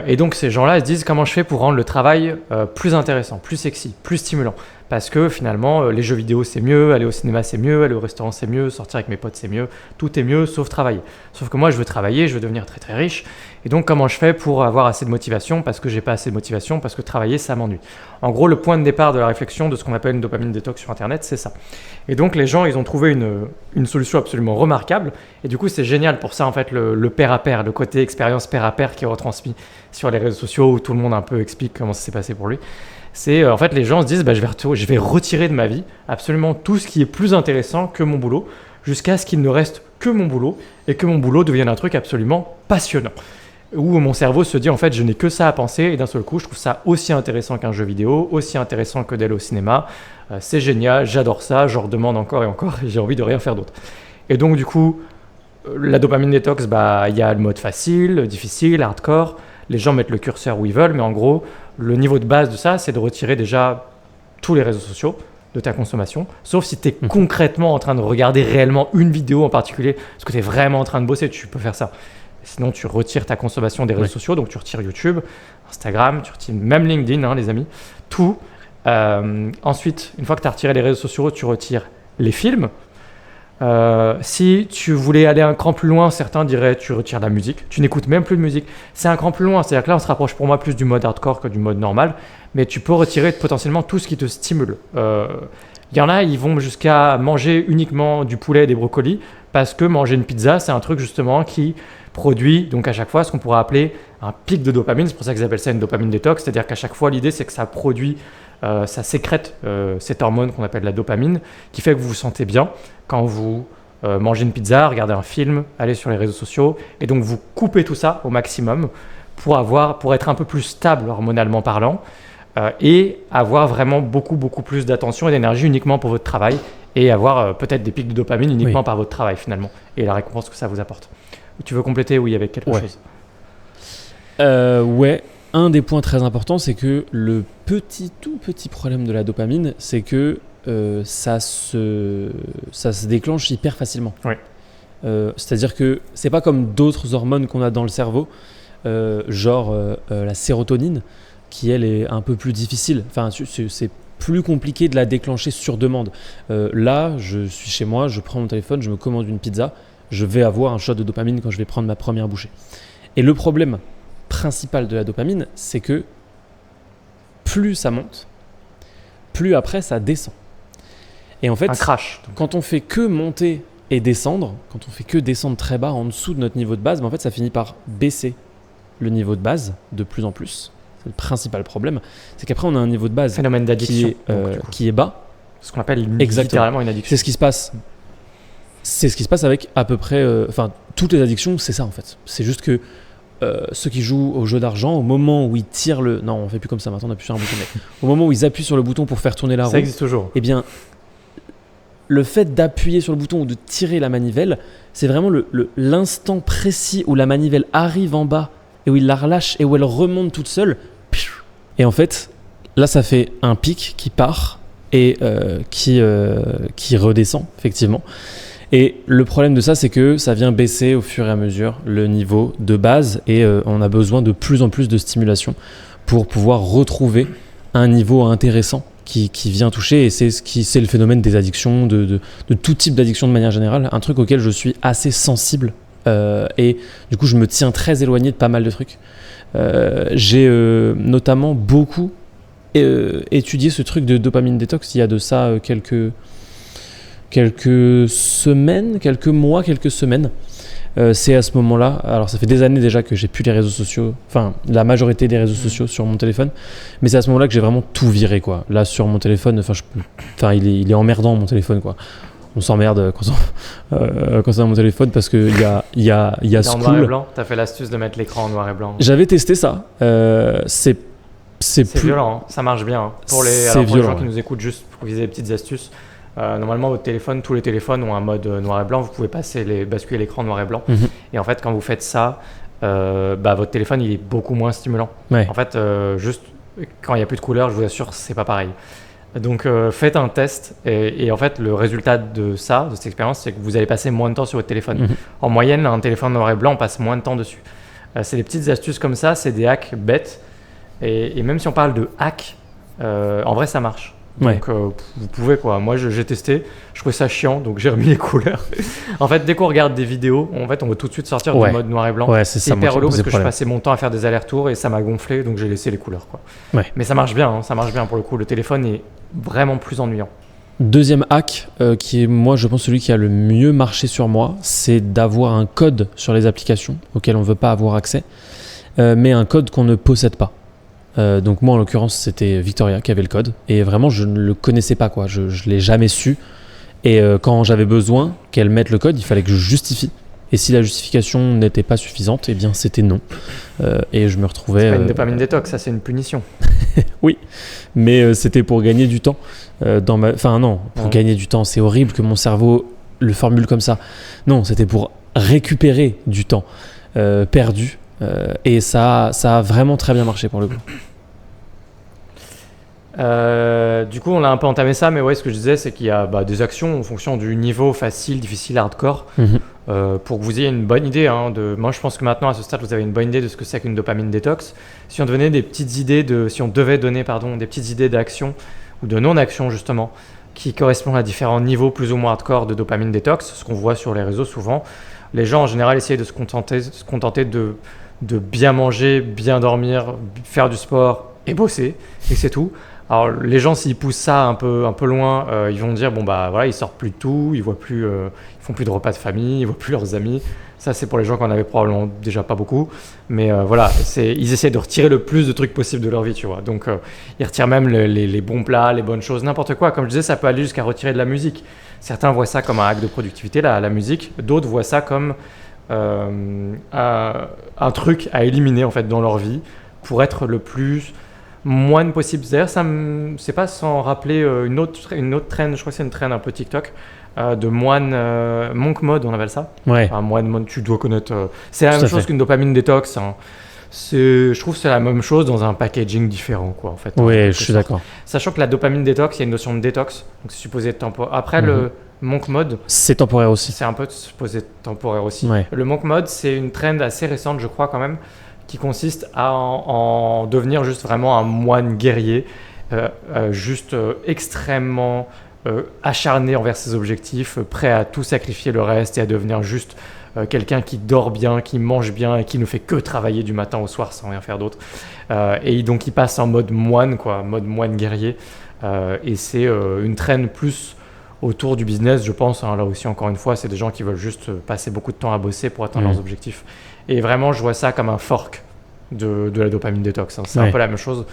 Et donc, ces gens-là, ils se disent comment je fais pour rendre le travail plus intéressant, plus sexy, plus stimulant. Parce que finalement, les jeux vidéo, c'est mieux, aller au cinéma, c'est mieux, aller au restaurant, c'est mieux, sortir avec mes potes, c'est mieux. Tout est mieux, sauf travailler. Sauf que moi, je veux travailler, je veux devenir très très riche. Et donc, comment je fais pour avoir assez de motivation? Parce que j'ai pas assez de motivation, parce que travailler, ça m'ennuie. En gros, le point de départ de la réflexion de ce qu'on appelle une dopamine détox sur Internet, c'est ça. Et donc, les gens, ils ont trouvé une solution absolument remarquable. Et du coup, c'est génial pour ça, en fait, le pair à pair, le côté expérience pair à pair qui est retransmis sur les réseaux sociaux où tout le monde un peu explique comment ça s'est passé pour lui. C'est en fait les gens se disent je vais retirer de ma vie absolument tout ce qui est plus intéressant que mon boulot jusqu'à ce qu'il ne reste que mon boulot et que mon boulot devienne un truc absolument passionnant. Où mon cerveau se dit en fait je n'ai que ça à penser et d'un seul coup je trouve ça aussi intéressant qu'un jeu vidéo, aussi intéressant que d'aller au cinéma. C'est génial, j'adore ça, je redemande encore et encore et j'ai envie de rien faire d'autre. Et donc du coup la dopamine détox, il y a le mode facile, difficile, hardcore. Les gens mettent le curseur où ils veulent, mais en gros, le niveau de base de ça, c'est de retirer déjà tous les réseaux sociaux de ta consommation, sauf si tu es concrètement en train de regarder réellement une vidéo en particulier, parce que tu es vraiment en train de bosser, tu peux faire ça. Sinon, tu retires ta consommation des réseaux sociaux, donc tu retires YouTube, Instagram, tu retires même LinkedIn, les amis, tout. Ensuite, une fois que tu as retiré les réseaux sociaux, tu retires les films. Si tu voulais aller un cran plus loin, certains diraient tu retires la musique, tu n'écoutes même plus de musique. C'est un cran plus loin, c'est-à-dire que là on se rapproche pour moi plus du mode hardcore que du mode normal, mais tu peux retirer potentiellement tout ce qui te stimule. Il y en a, ils vont jusqu'à manger uniquement du poulet et des brocolis parce que manger une pizza, c'est un truc justement qui produit donc à chaque fois ce qu'on pourrait appeler un pic de dopamine. C'est pour ça qu'ils appellent ça une dopamine détox, c'est-à-dire qu'à chaque fois l'idée c'est que ça produit, ça sécrète cette hormone qu'on appelle la dopamine qui fait que vous vous sentez bien quand vous mangez une pizza, regardez un film, allez sur les réseaux sociaux et donc vous coupez tout ça au maximum pour être un peu plus stable hormonalement parlant et avoir vraiment beaucoup plus d'attention et d'énergie uniquement pour votre travail et avoir peut-être des pics de dopamine uniquement par votre travail finalement et la récompense que ça vous apporte. Tu veux compléter avec quelque chose? Ouais, un des points très importants, c'est que le tout petit problème de la dopamine, c'est que ça se déclenche hyper facilement. C'est-à-dire que c'est pas comme d'autres hormones qu'on a dans le cerveau, genre la sérotonine, qui elle est un peu plus difficile. Enfin, c'est plus compliqué de la déclencher sur demande. Là, je suis chez moi, je prends mon téléphone, je me commande une pizza, je vais avoir un shot de dopamine quand je vais prendre ma première bouchée. Et le problème principal de la dopamine, c'est que plus ça monte, plus après ça descend. Et en fait, un crash. Quand on fait que monter et descendre, quand on fait que descendre très bas en dessous de notre niveau de base, en fait, ça finit par baisser le niveau de base de plus en plus. C'est le principal problème. C'est qu'après, on a un niveau de base phénomène d'addiction qui est bas. Ce qu'on appelle littéralement une addiction. C'est ce qui se passe. C'est ce qui se passe avec à peu près, toutes les addictions, c'est ça en fait. C'est juste que ceux qui jouent au jeu d'argent, au moment où ils tirent le... Non, on fait plus comme ça maintenant, on appuie sur un bouton. Mais au moment où ils appuient sur le bouton pour faire tourner la roue... Ça existe toujours. Eh bien, le fait d'appuyer sur le bouton ou de tirer la manivelle, c'est vraiment l'instant précis où la manivelle arrive en bas et où il la relâche et où elle remonte toute seule. Et en fait, là, ça fait un pic qui part et qui redescend, effectivement. Et le problème de ça, c'est que ça vient baisser au fur et à mesure le niveau de base et on a besoin de plus en plus de stimulation pour pouvoir retrouver un niveau intéressant qui vient toucher. Et c'est le phénomène des addictions, de tout type d'addiction de manière générale, un truc auquel je suis assez sensible et du coup je me tiens très éloigné de pas mal de trucs. J'ai notamment beaucoup étudié ce truc de dopamine détox il y a de ça quelques semaines, quelques mois, quelques semaines. C'est à ce moment-là, alors ça fait des années déjà que j'ai plus les réseaux sociaux, enfin la majorité des réseaux sociaux sur mon téléphone, mais c'est à ce moment-là que j'ai vraiment tout viré quoi. Là sur mon téléphone, il est emmerdant mon téléphone quoi. On s'emmerde quand c'est dans mon téléphone parce que il y a en noir et blanc. T'as fait l'astuce de mettre l'écran en noir et blanc. J'avais testé ça. C'est violent, hein. Ça marche bien. Hein. Pour les gens qui nous écoutent, juste pour viser des petites astuces. Normalement, votre téléphone, tous les téléphones ont un mode noir et blanc. Vous pouvez basculer l'écran noir et blanc. Et en fait, quand vous faites ça, votre téléphone il est beaucoup moins stimulant. Ouais. En fait, juste quand il n'y a plus de couleurs, je vous assure, c'est pas pareil. Donc, faites un test. Et en fait, le résultat de cette expérience, c'est que vous allez passer moins de temps sur votre téléphone. En moyenne, un téléphone noir et blanc, on passe moins de temps dessus. C'est des petites astuces comme ça, c'est des hacks bêtes. Et même si on parle de hack, en vrai, ça marche. Donc vous pouvez quoi. Moi j'ai testé, je trouvais ça chiant, donc j'ai remis les couleurs. En fait, dès qu'on regarde des vidéos, on veut tout de suite sortir du mode noir et blanc. C'est hyper relou parce que je passais mon temps à faire des allers-retours et ça m'a gonflé, donc j'ai laissé les couleurs quoi. Mais ça marche bien, ça marche bien pour le coup. Le téléphone est vraiment plus ennuyant. Deuxième hack qui est moi je pense celui qui a le mieux marché sur moi, c'est d'avoir un code sur les applications auxquelles on veut pas avoir accès, mais un code qu'on ne possède pas. Donc moi en l'occurrence c'était Victoria qui avait le code et vraiment je ne le connaissais pas quoi, je l'ai jamais su et quand j'avais besoin qu'elle mette le code il fallait que je justifie et si la justification n'était pas suffisante, eh bien c'était non et je me retrouvais... C'est pas une dopamine détox, ça c'est une punition. Oui, mais c'était pour gagner du temps gagner du temps, c'est horrible que mon cerveau le formule comme ça. Non, c'était pour récupérer du temps perdu. Et ça a vraiment très bien marché pour le coup. Du coup, on a un peu entamé ça, mais ouais, ce que je disais, c'est qu'il y a des actions en fonction du niveau facile, difficile, hardcore, pour que vous ayez une bonne idée. Moi, je pense que maintenant, à ce stade, vous avez une bonne idée de ce que c'est qu'une dopamine détox. Si on devait donner des petites idées d'action ou de non-action justement, qui correspondent à différents niveaux plus ou moins hardcore de dopamine détox, ce qu'on voit sur les réseaux souvent, les gens en général essayent de se contenter de bien manger, bien dormir, faire du sport et bosser, et c'est tout. Alors les gens s'ils poussent ça un peu loin, ils vont dire ils sortent plus de tout, ils voient plus, ils font plus de repas de famille, ils voient plus leurs amis. Ça c'est pour les gens qui en avaient probablement déjà pas beaucoup, mais ils essaient de retirer le plus de trucs possible de leur vie, tu vois. Donc ils retirent même les bons plats, les bonnes choses, n'importe quoi. Comme je disais, ça peut aller jusqu'à retirer de la musique. Certains voient ça comme un hack de productivité, la musique. D'autres voient ça comme un truc à éliminer en fait dans leur vie pour être le plus moine possible. D'ailleurs, c'est pas sans rappeler une autre trend, je crois que c'est une trend un peu TikTok, de moine, monk mode, on appelle ça. Ouais. Moine mode, tu dois connaître. C'est la même chose qu'une dopamine détox. Je trouve que c'est la même chose dans un packaging différent, quoi, en fait. Oui, je suis d'accord. Sachant que la dopamine détox, il y a une notion de détox, donc c'est supposé être temporaire. Après, le monk mode, c'est temporaire aussi. C'est un peu supposé être temporaire aussi. Ouais. Le monk mode, c'est une trend assez récente, je crois, quand même, qui consiste à en devenir juste vraiment un moine guerrier, extrêmement acharné envers ses objectifs, prêt à tout sacrifier le reste et à devenir juste quelqu'un qui dort bien, qui mange bien et qui ne fait que travailler du matin au soir sans rien faire d'autre. Et donc il passe en mode moine, quoi, mode moine guerrier. Et c'est une trend plus autour du business, je pense. Là aussi, encore une fois, c'est des gens qui veulent juste passer beaucoup de temps à bosser pour atteindre leurs objectifs. Et vraiment, je vois ça comme un fork de la dopamine détox. C'est un peu la même chose,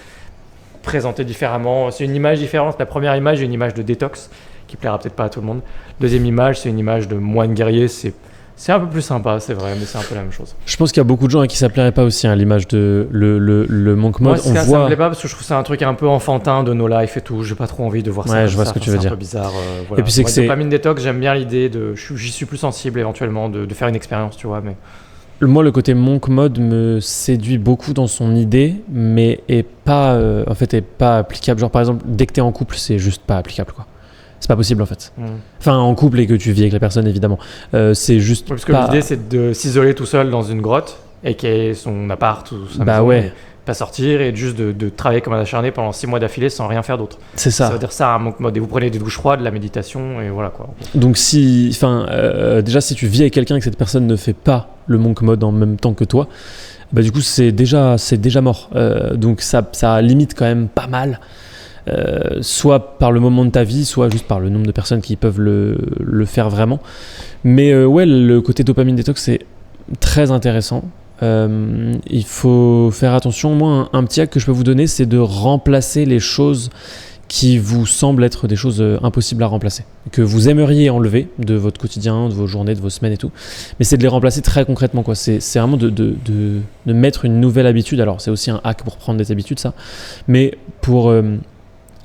présenté différemment. C'est une image différente. La première image est une image de détox qui plaira peut-être pas à tout le monde. Deuxième image, c'est une image de moine guerrier. C'est un peu plus sympa, c'est vrai, mais c'est un peu la même chose. Je pense qu'il y a beaucoup de gens qui ça plairait pas aussi, l'image de le monk mode. Moi, ça me plaît pas parce que je trouve ça un truc un peu enfantin de no life et tout. J'ai pas trop envie de voir ça. Ouais, je vois ce que tu veux dire. C'est un peu bizarre. Et puis c'est que c'est dopamine détox, j'aime bien l'idée j'y suis plus sensible éventuellement de faire une expérience, tu vois. Mais moi, le côté monk mode me séduit beaucoup dans son idée, mais est pas applicable. Genre par exemple, dès que t'es en couple, c'est juste pas applicable, quoi. C'est pas possible en fait. Enfin, en couple et que tu vis avec la personne, évidemment. C'est juste. Parce que l'idée, c'est de s'isoler tout seul dans une grotte et qu'il ait son appart ou sa maison, pas sortir et juste de travailler comme un acharné pendant 6 mois d'affilée sans rien faire d'autre. C'est ça. Ça veut dire ça, un monk mode. Et vous prenez des douches froides, de la méditation et voilà quoi. Donc déjà, si tu vis avec quelqu'un et que cette personne ne fait pas le monk mode en même temps que toi, Bah du coup c'est déjà mort. Donc ça limite quand même pas mal. Soit par le moment de ta vie, soit juste par le nombre de personnes qui peuvent le faire vraiment. Mais ouais, le côté dopamine détox, c'est très intéressant. Il faut faire attention. Moi, un petit hack que je peux vous donner, c'est de remplacer les choses qui vous semblent être des choses impossibles à remplacer, que vous aimeriez enlever de votre quotidien, de vos journées, de vos semaines et tout. Mais c'est de les remplacer très concrètement, quoi. C'est vraiment de mettre une nouvelle habitude. Alors, c'est aussi un hack pour prendre des habitudes, ça. Mais pour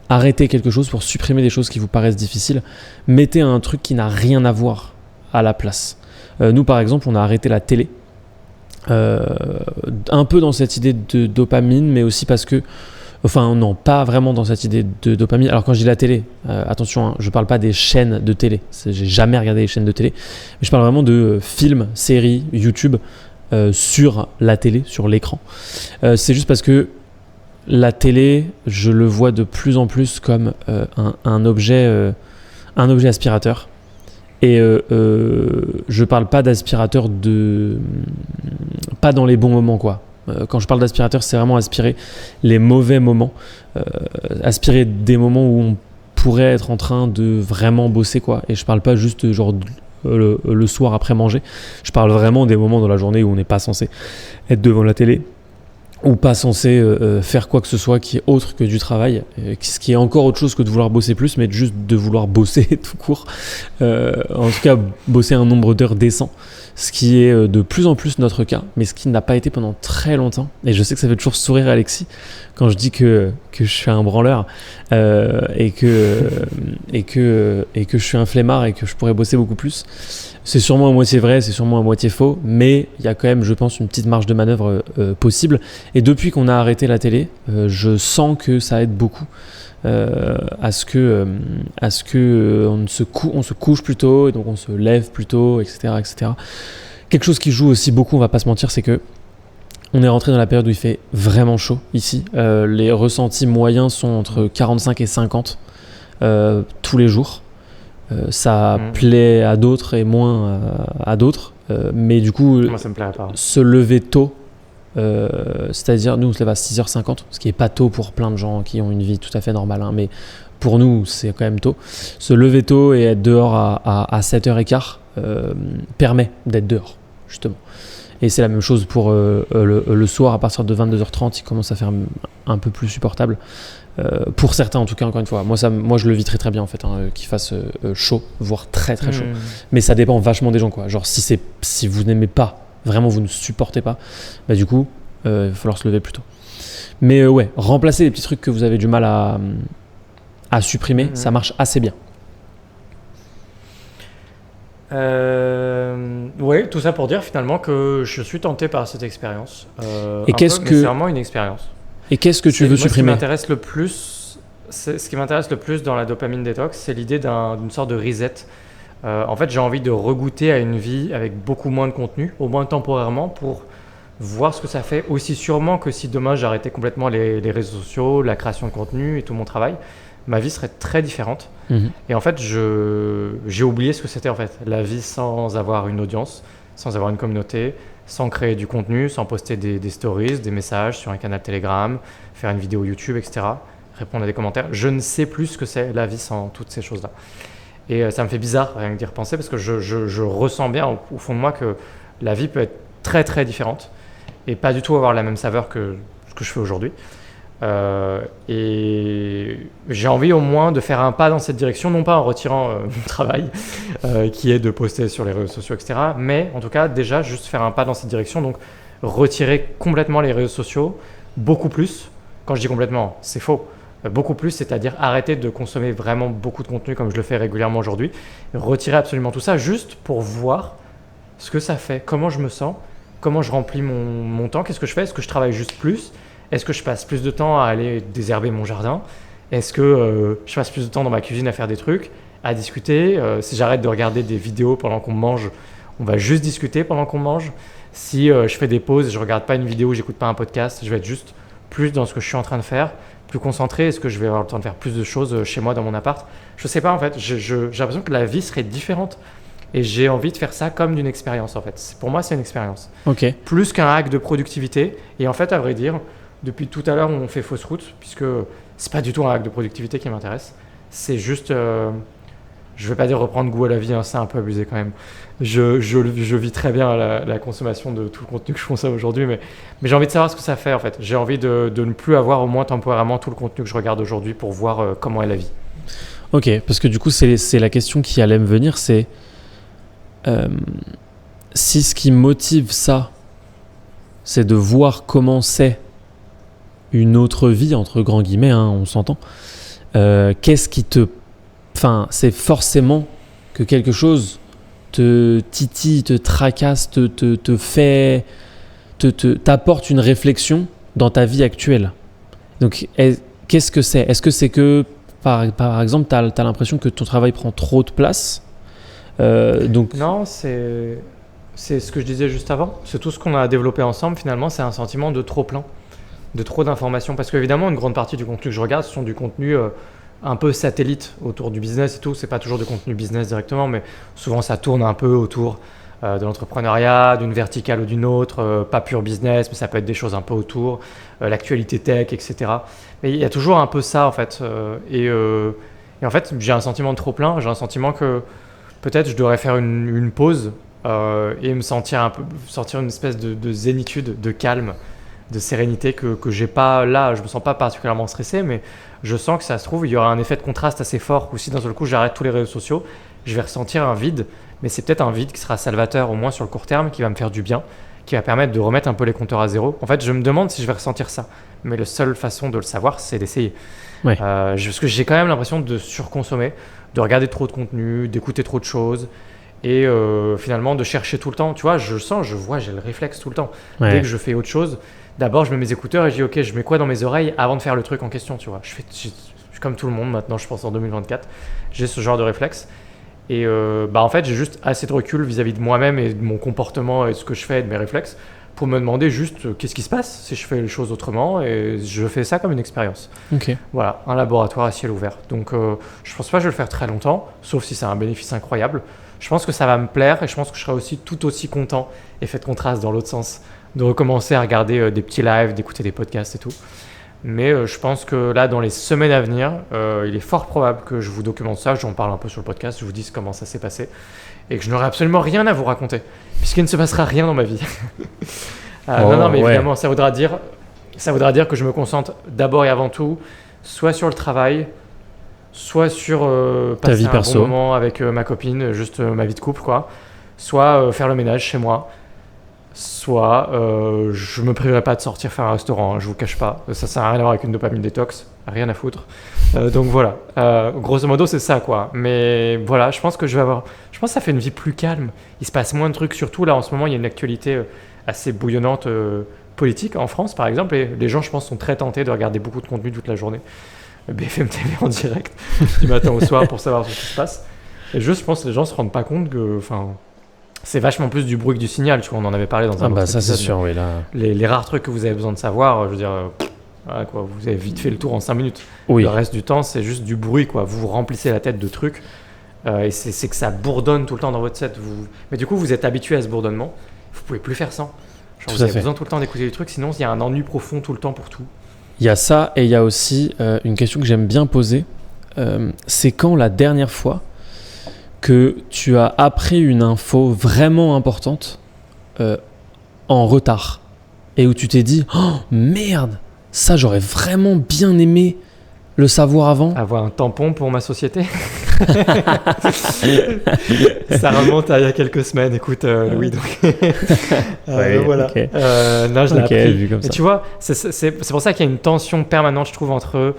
arrêter quelque chose, pour supprimer des choses qui vous paraissent difficiles, mettez un truc qui n'a rien à voir à la place. Nous, par exemple, on a arrêté la télé. Un peu dans cette idée de dopamine, mais aussi parce que enfin non, pas vraiment dans cette idée de dopamine. Alors quand je dis la télé, attention, hein, je parle pas des chaînes de télé, j'ai jamais regardé les chaînes de télé, mais je parle vraiment de films, séries, YouTube sur la télé, sur l'écran. C'est juste parce que la télé, je le vois de plus en plus comme un objet aspirateur. Et je parle pas d'aspirateur pas dans les bons moments, quoi. Quand je parle d'aspirateur, c'est vraiment aspirer les mauvais moments, aspirer des moments où on pourrait être en train de vraiment bosser, quoi. Et je parle pas juste genre le soir après manger, je parle vraiment des moments dans la journée où on n'est pas censé être devant la télé ou pas censé faire quoi que ce soit qui est autre que du travail, ce qui est encore autre chose que de vouloir bosser plus, mais juste de vouloir bosser tout court, en tout cas bosser un nombre d'heures décent, ce qui est de plus en plus notre cas, mais ce qui n'a pas été pendant très longtemps. Et je sais que ça fait toujours sourire Alexis quand je dis que je suis un branleur et que je suis un flemmard et que je pourrais bosser beaucoup plus. C'est sûrement à moitié vrai, c'est sûrement à moitié faux, mais il y a quand même, je pense, une petite marge de manœuvre possible. Et depuis qu'on a arrêté la télé, je sens que ça aide beaucoup à ce que on se couche plus tôt et donc on se lève plus tôt, etc., etc. Quelque chose qui joue aussi beaucoup, on va pas se mentir, c'est que on est rentré dans la période où il fait vraiment chaud ici. Les ressentis moyens sont entre 45 et 50 tous les jours. Ça plaît à d'autres et moins à d'autres, mais du coup, moi, ça me plairait pas. Se lever tôt, c'est-à-dire nous on se lève à 6h50, ce qui est pas tôt pour plein de gens qui ont une vie tout à fait normale, hein, mais pour nous c'est quand même tôt. Se lever tôt et être dehors à 7h15 permet d'être dehors, justement. Et c'est la même chose pour le soir, à partir de 22h30, il commence à faire un peu plus supportable. Pour certains en tout cas, encore une fois, moi je le vis très très bien en fait, hein, qu'il fasse chaud, voire très très chaud. Mais ça dépend vachement des gens, quoi. Genre si vous n'aimez pas, vraiment vous ne supportez pas, bah du coup il va falloir se lever plus tôt. Mais ouais, remplacer les petits trucs que vous avez du mal à supprimer, ça marche assez bien. Oui, tout ça pour dire finalement que je suis tenté par cette expérience. Et qu'est-ce que c'est vraiment une expérience. Et qu'est-ce que tu veux supprimer ? Ce qui m'intéresse le plus dans la dopamine détox, c'est l'idée d'une sorte de reset. En fait, j'ai envie de regoûter à une vie avec beaucoup moins de contenu, au moins temporairement, pour voir ce que ça fait. Aussi sûrement que si demain j'arrêtais complètement les réseaux sociaux, la création de contenu et tout mon travail, ma vie serait très différente. Et en fait, j'ai oublié ce que c'était en fait, la vie sans avoir une audience, sans avoir une communauté, sans créer du contenu, sans poster des stories, des messages sur un canal Telegram, faire une vidéo YouTube, etc., répondre à des commentaires. Je ne sais plus ce que c'est la vie sans toutes ces choses-là. Et ça me fait bizarre rien que d'y repenser parce que je ressens bien au fond de moi que la vie peut être très très différente et pas du tout avoir la même saveur que ce que je fais aujourd'hui. Et j'ai envie au moins de faire un pas dans cette direction, non pas en retirant mon travail qui est de poster sur les réseaux sociaux, etc., mais en tout cas déjà juste faire un pas dans cette direction, donc retirer complètement les réseaux sociaux, beaucoup plus. Quand je dis complètement, c'est faux, beaucoup plus, c'est-à-dire arrêter de consommer vraiment beaucoup de contenu comme je le fais régulièrement aujourd'hui, retirer absolument tout ça juste pour voir ce que ça fait, comment je me sens, comment je remplis mon temps, qu'est-ce que je fais, est-ce que je travaille juste plus ? Est-ce que je passe plus de temps à aller désherber mon jardin ? Est-ce que je passe plus de temps dans ma cuisine à faire des trucs, à discuter ? Si j'arrête de regarder des vidéos pendant qu'on mange, on va juste discuter pendant qu'on mange. Si je fais des pauses et je regarde pas une vidéo, j'écoute pas un podcast, je vais être juste plus dans ce que je suis en train de faire, plus concentré. Est-ce que je vais avoir le temps de faire plus de choses chez moi dans mon appart ? Je sais pas en fait, j'ai l'impression que la vie serait différente Et j'ai envie de faire ça comme d'une expérience en fait. Pour moi, c'est une expérience. Ok. Plus qu'un hack de productivité. Et en fait, à vrai dire, depuis tout à l'heure, on fait fausse route, puisque c'est pas du tout un hack de productivité qui m'intéresse. C'est juste, je vais pas dire reprendre goût à la vie, hein, c'est un peu abusé quand même. Je vis très bien la consommation de tout le contenu que je consomme aujourd'hui, mais j'ai envie de savoir ce que ça fait en fait. J'ai envie de ne plus avoir au moins temporairement tout le contenu que je regarde aujourd'hui pour voir comment est la vie. Ok, parce que du coup, c'est la question qui allait me venir, c'est si ce qui motive ça, c'est de voir comment c'est une autre vie, entre grands guillemets, hein, on s'entend, qu'est-ce qui te... Enfin, c'est forcément que quelque chose te titille, te tracasse, te fait... t'apporte une réflexion dans ta vie actuelle. Donc, qu'est-ce que c'est ? Est-ce que c'est que, par exemple, t'as l'impression que ton travail prend trop de place ? Donc... Non, c'est ce que je disais juste avant. C'est tout ce qu'on a développé ensemble, finalement, c'est un sentiment de trop plein, de trop d'informations. Parce qu'évidemment, une grande partie du contenu que je regarde, ce sont du contenu un peu satellite autour du business et tout. C'est pas toujours du contenu business directement, mais souvent ça tourne un peu autour de l'entrepreneuriat, d'une verticale ou d'une autre, pas pur business, mais ça peut être des choses un peu autour, l'actualité tech, etc. Mais il y a toujours un peu ça en fait. Et en fait, j'ai un sentiment de trop plein. J'ai un sentiment que peut-être je devrais faire une pause et me sentir une espèce de zénitude, de calme, de sérénité que j'ai pas là. Je me sens pas particulièrement stressé, mais je sens que ça se trouve, il y aura un effet de contraste assez fort. Ou si d'un seul coup j'arrête tous les réseaux sociaux, je vais ressentir un vide, mais c'est peut-être un vide qui sera salvateur, au moins sur le court terme, qui va me faire du bien, qui va permettre de remettre un peu les compteurs à zéro. En fait, je me demande si je vais ressentir ça, mais la seule façon de le savoir, c'est d'essayer. Ouais. Parce que j'ai quand même l'impression de surconsommer, de regarder trop de contenu, d'écouter trop de choses, et finalement de chercher tout le temps. Tu vois, je vois, j'ai le réflexe tout le temps. Ouais. Dès que je fais autre chose, d'abord je mets mes écouteurs et je dis ok, je mets quoi dans mes oreilles avant de faire le truc en question, tu vois. Je suis comme tout le monde maintenant, je pense en 2024, j'ai ce genre de réflexe. Et en fait, j'ai juste assez de recul vis-à-vis de moi-même et de mon comportement et de ce que je fais et de mes réflexes pour me demander juste qu'est-ce qui se passe si je fais les choses autrement, et je fais ça comme une expérience. Ok. Voilà, un laboratoire à ciel ouvert. Donc je pense pas que je vais le faire très longtemps, sauf si c'est un bénéfice incroyable. Je pense que ça va me plaire et je pense que je serai aussi tout aussi content, effet de contraste dans l'autre sens, de recommencer à regarder des petits lives, d'écouter des podcasts et tout. Mais je pense que là, dans les semaines à venir, il est fort probable que je vous documente ça, j'en parle un peu sur le podcast, je vous dis comment ça s'est passé, et que je n'aurai absolument rien à vous raconter, puisqu'il ne se passera rien dans ma vie. Non, mais évidemment, ça voudra dire que je me concentre d'abord et avant tout, soit sur le travail, soit sur passer ta vie un perso. bon moment avec ma copine, juste ma vie de couple, quoi. Soit faire le ménage chez moi. Soit je me priverai pas de sortir faire un restaurant, hein, je vous cache pas. Ça sert à rien d'avoir avec une dopamine détox, rien à foutre. Donc voilà, grosso modo c'est ça quoi. Mais voilà, je pense que ça fait une vie plus calme. Il se passe moins de trucs, surtout là en ce moment il y a une actualité assez bouillonnante politique en France par exemple, et les gens je pense sont très tentés de regarder beaucoup de contenu toute la journée. BFM TV en direct du matin au soir pour savoir ce qui se passe. Et je pense que les gens se rendent pas compte que, c'est vachement plus du bruit que du signal, tu vois, on en avait parlé dans un autre ça épisode, c'est sûr, oui là. Les rares trucs que vous avez besoin de savoir, je veux dire, voilà, quoi, vous avez vite fait le tour en 5 minutes. Oui. Le reste du temps, c'est juste du bruit, quoi. Vous vous remplissez la tête de trucs et c'est que ça bourdonne tout le temps dans votre tête. Mais du coup, vous êtes habitué à ce bourdonnement, vous pouvez plus faire sans. Genre, vous avez besoin tout le temps d'écouter des trucs, sinon il y a un ennui profond tout le temps pour tout. Il y a ça, et il y a aussi une question que j'aime bien poser. C'est quand la dernière fois que tu as appris une info vraiment importante en retard, et où tu t'es dit oh merde, ça j'aurais vraiment bien aimé le savoir avant. Avoir un tampon pour ma société. Ça remonte à il y a quelques semaines, écoute Louis, donc voilà. Okay. Non, je l'ai appris. Vu comme ça. Et tu vois, c'est pour ça qu'il y a une tension permanente, je trouve, entre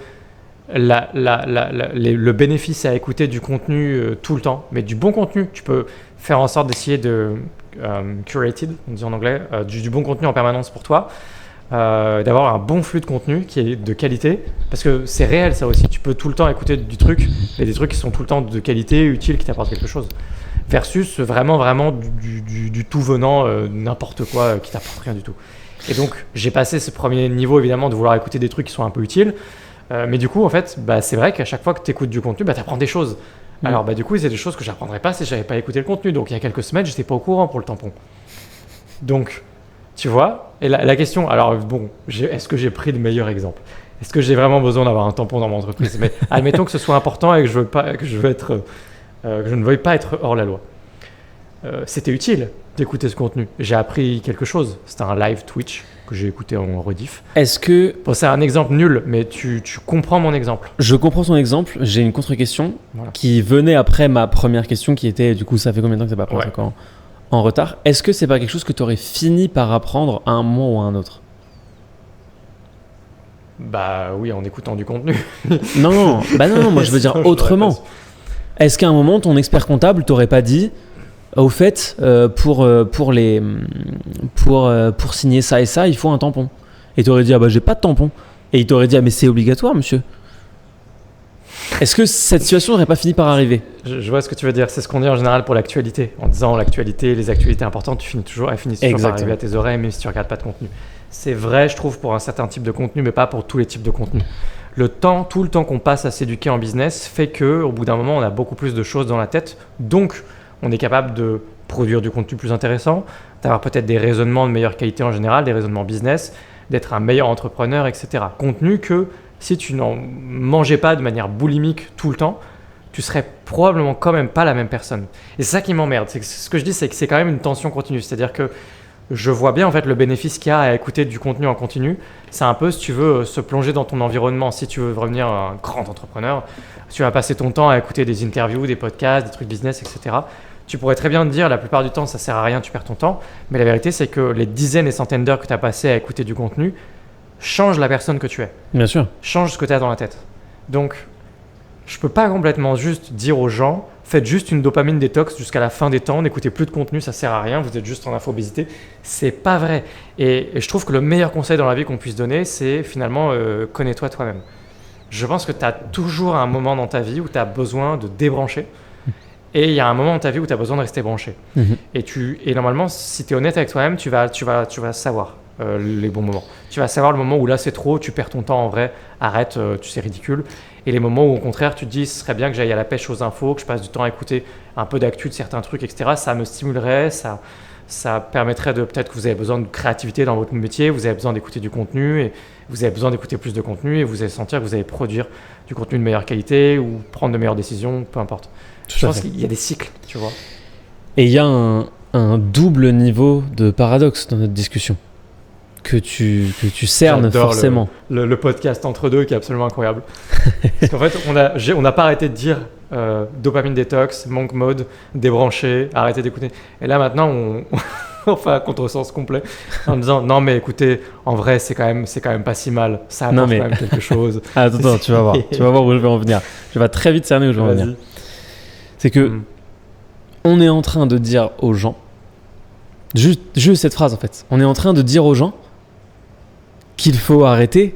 le bénéfice à écouter du contenu tout le temps, mais du bon contenu. Tu peux faire en sorte d'essayer de curated, on dit en anglais, du bon contenu en permanence pour toi. D'avoir un bon flux de contenu qui est de qualité, parce que c'est réel ça aussi, tu peux tout le temps écouter du truc, et des trucs qui sont tout le temps de qualité, utiles, qui t'apportent quelque chose, versus vraiment du tout venant, n'importe quoi qui t'apporte rien du tout. Et donc j'ai passé ce premier niveau évidemment de vouloir écouter des trucs qui sont un peu utiles, mais du coup en fait c'est vrai qu'à chaque fois que tu écoutes du contenu, tu apprends des choses. Alors du coup, c'est des choses que j'apprendrais pas si j'avais pas écouté le contenu. Donc il y a quelques semaines, j'étais pas au courant pour le tampon. Donc, tu vois, et la question, alors bon, est-ce que j'ai pris le meilleur exemple? Est-ce que j'ai vraiment besoin d'avoir un tampon dans mon entreprise? Mais admettons que ce soit important et que je ne veuille pas être hors la loi. C'était utile d'écouter ce contenu. J'ai appris quelque chose. C'était un live Twitch que j'ai écouté en rediff. Est-ce que... Bon, c'est un exemple nul, mais tu comprends mon exemple. Je comprends ton exemple. J'ai une contre-question Voilà. qui venait après ma première question qui était, du coup, ça fait combien de temps que tu n'as pas appris encore en retard? Est-ce que c'est pas quelque chose que tu aurais fini par apprendre à un moment ou à un autre? Bah oui, en écoutant du contenu. Non, moi je veux dire autrement. Est-ce qu'à un moment, ton expert comptable t'aurait pas dit, au fait, pour signer ça et ça, il faut un tampon. Et t'aurais dit, ah bah j'ai pas de tampon. Et il t'aurait dit, ah mais c'est obligatoire, monsieur. Est-ce que cette situation n'aurait pas fini par arriver? Je vois ce que tu veux dire. C'est ce qu'on dit en général pour l'actualité. En disant l'actualité, les actualités importantes, elles finissent toujours par arriver à tes oreilles, même si tu regardes pas de contenu. C'est vrai, je trouve, pour un certain type de contenu, mais pas pour tous les types de contenu. Tout le temps qu'on passe à s'éduquer en business fait qu'au bout d'un moment, on a beaucoup plus de choses dans la tête. Donc, on est capable de produire du contenu plus intéressant, d'avoir peut-être des raisonnements de meilleure qualité en général, des raisonnements business, d'être un meilleur entrepreneur, etc. Contenu que si tu n'en mangeais pas de manière boulimique tout le temps, tu serais probablement quand même pas la même personne. Et c'est ça qui m'emmerde. C'est que ce que je dis, c'est que c'est quand même une tension continue. C'est-à-dire que je vois bien en fait le bénéfice qu'il y a à écouter du contenu en continu. C'est un peu, si tu veux se plonger dans ton environnement, si tu veux devenir un grand entrepreneur, tu vas passer ton temps à écouter des interviews, des podcasts, des trucs business, etc. Tu pourrais très bien te dire, la plupart du temps, ça sert à rien, tu perds ton temps. Mais la vérité, c'est que les dizaines et centaines d'heures que tu as passées à écouter du contenu changent la personne que tu es. Bien sûr. Change ce que tu as dans la tête. Donc, je peux pas complètement juste dire aux gens, faites juste une dopamine détox jusqu'à la fin des temps, n'écoutez plus de contenu, ça sert à rien, vous êtes juste en infobésité. C'est pas vrai. Et je trouve que le meilleur conseil dans la vie qu'on puisse donner, c'est finalement connais-toi toi-même. Je pense que tu as toujours un moment dans ta vie où tu as besoin de débrancher. Et il y a un moment dans ta vie où tu as besoin de rester branché. Et normalement, si tu es honnête avec toi-même, tu vas savoir les bons moments. Tu vas savoir le moment où là c'est trop, tu perds ton temps en vrai, arrête, c'est ridicule. Et les moments où au contraire tu te dis ce serait bien que j'aille à la pêche aux infos, que je passe du temps à écouter un peu d'actu de certains trucs, etc. Ça me stimulerait, ça permettrait de peut-être que vous avez besoin de créativité dans votre métier, vous avez besoin d'écouter du contenu et vous avez besoin d'écouter plus de contenu et vous allez sentir que vous allez produire du contenu de meilleure qualité ou prendre de meilleures décisions, peu importe. Je pense qu'il y a des cycles, tu vois. Et il y a un double niveau de paradoxe dans notre discussion que tu cernes. J'adore forcément. Le podcast entre deux qui est absolument incroyable. Parce qu'en fait, on n'a pas arrêté de dire dopamine détox, monk mode, débrancher, arrêter d'écouter. Et là maintenant, on fait un contresens complet en disant non mais écoutez, en vrai c'est quand même pas si mal. Ça apporte quand même quelque chose. Attends, tu vas voir où je vais en venir. Je vais très vite cerner où je vais en venir. C'est que on est en train de dire aux gens, juste cette phrase en fait, on est en train de dire aux gens qu'il faut arrêter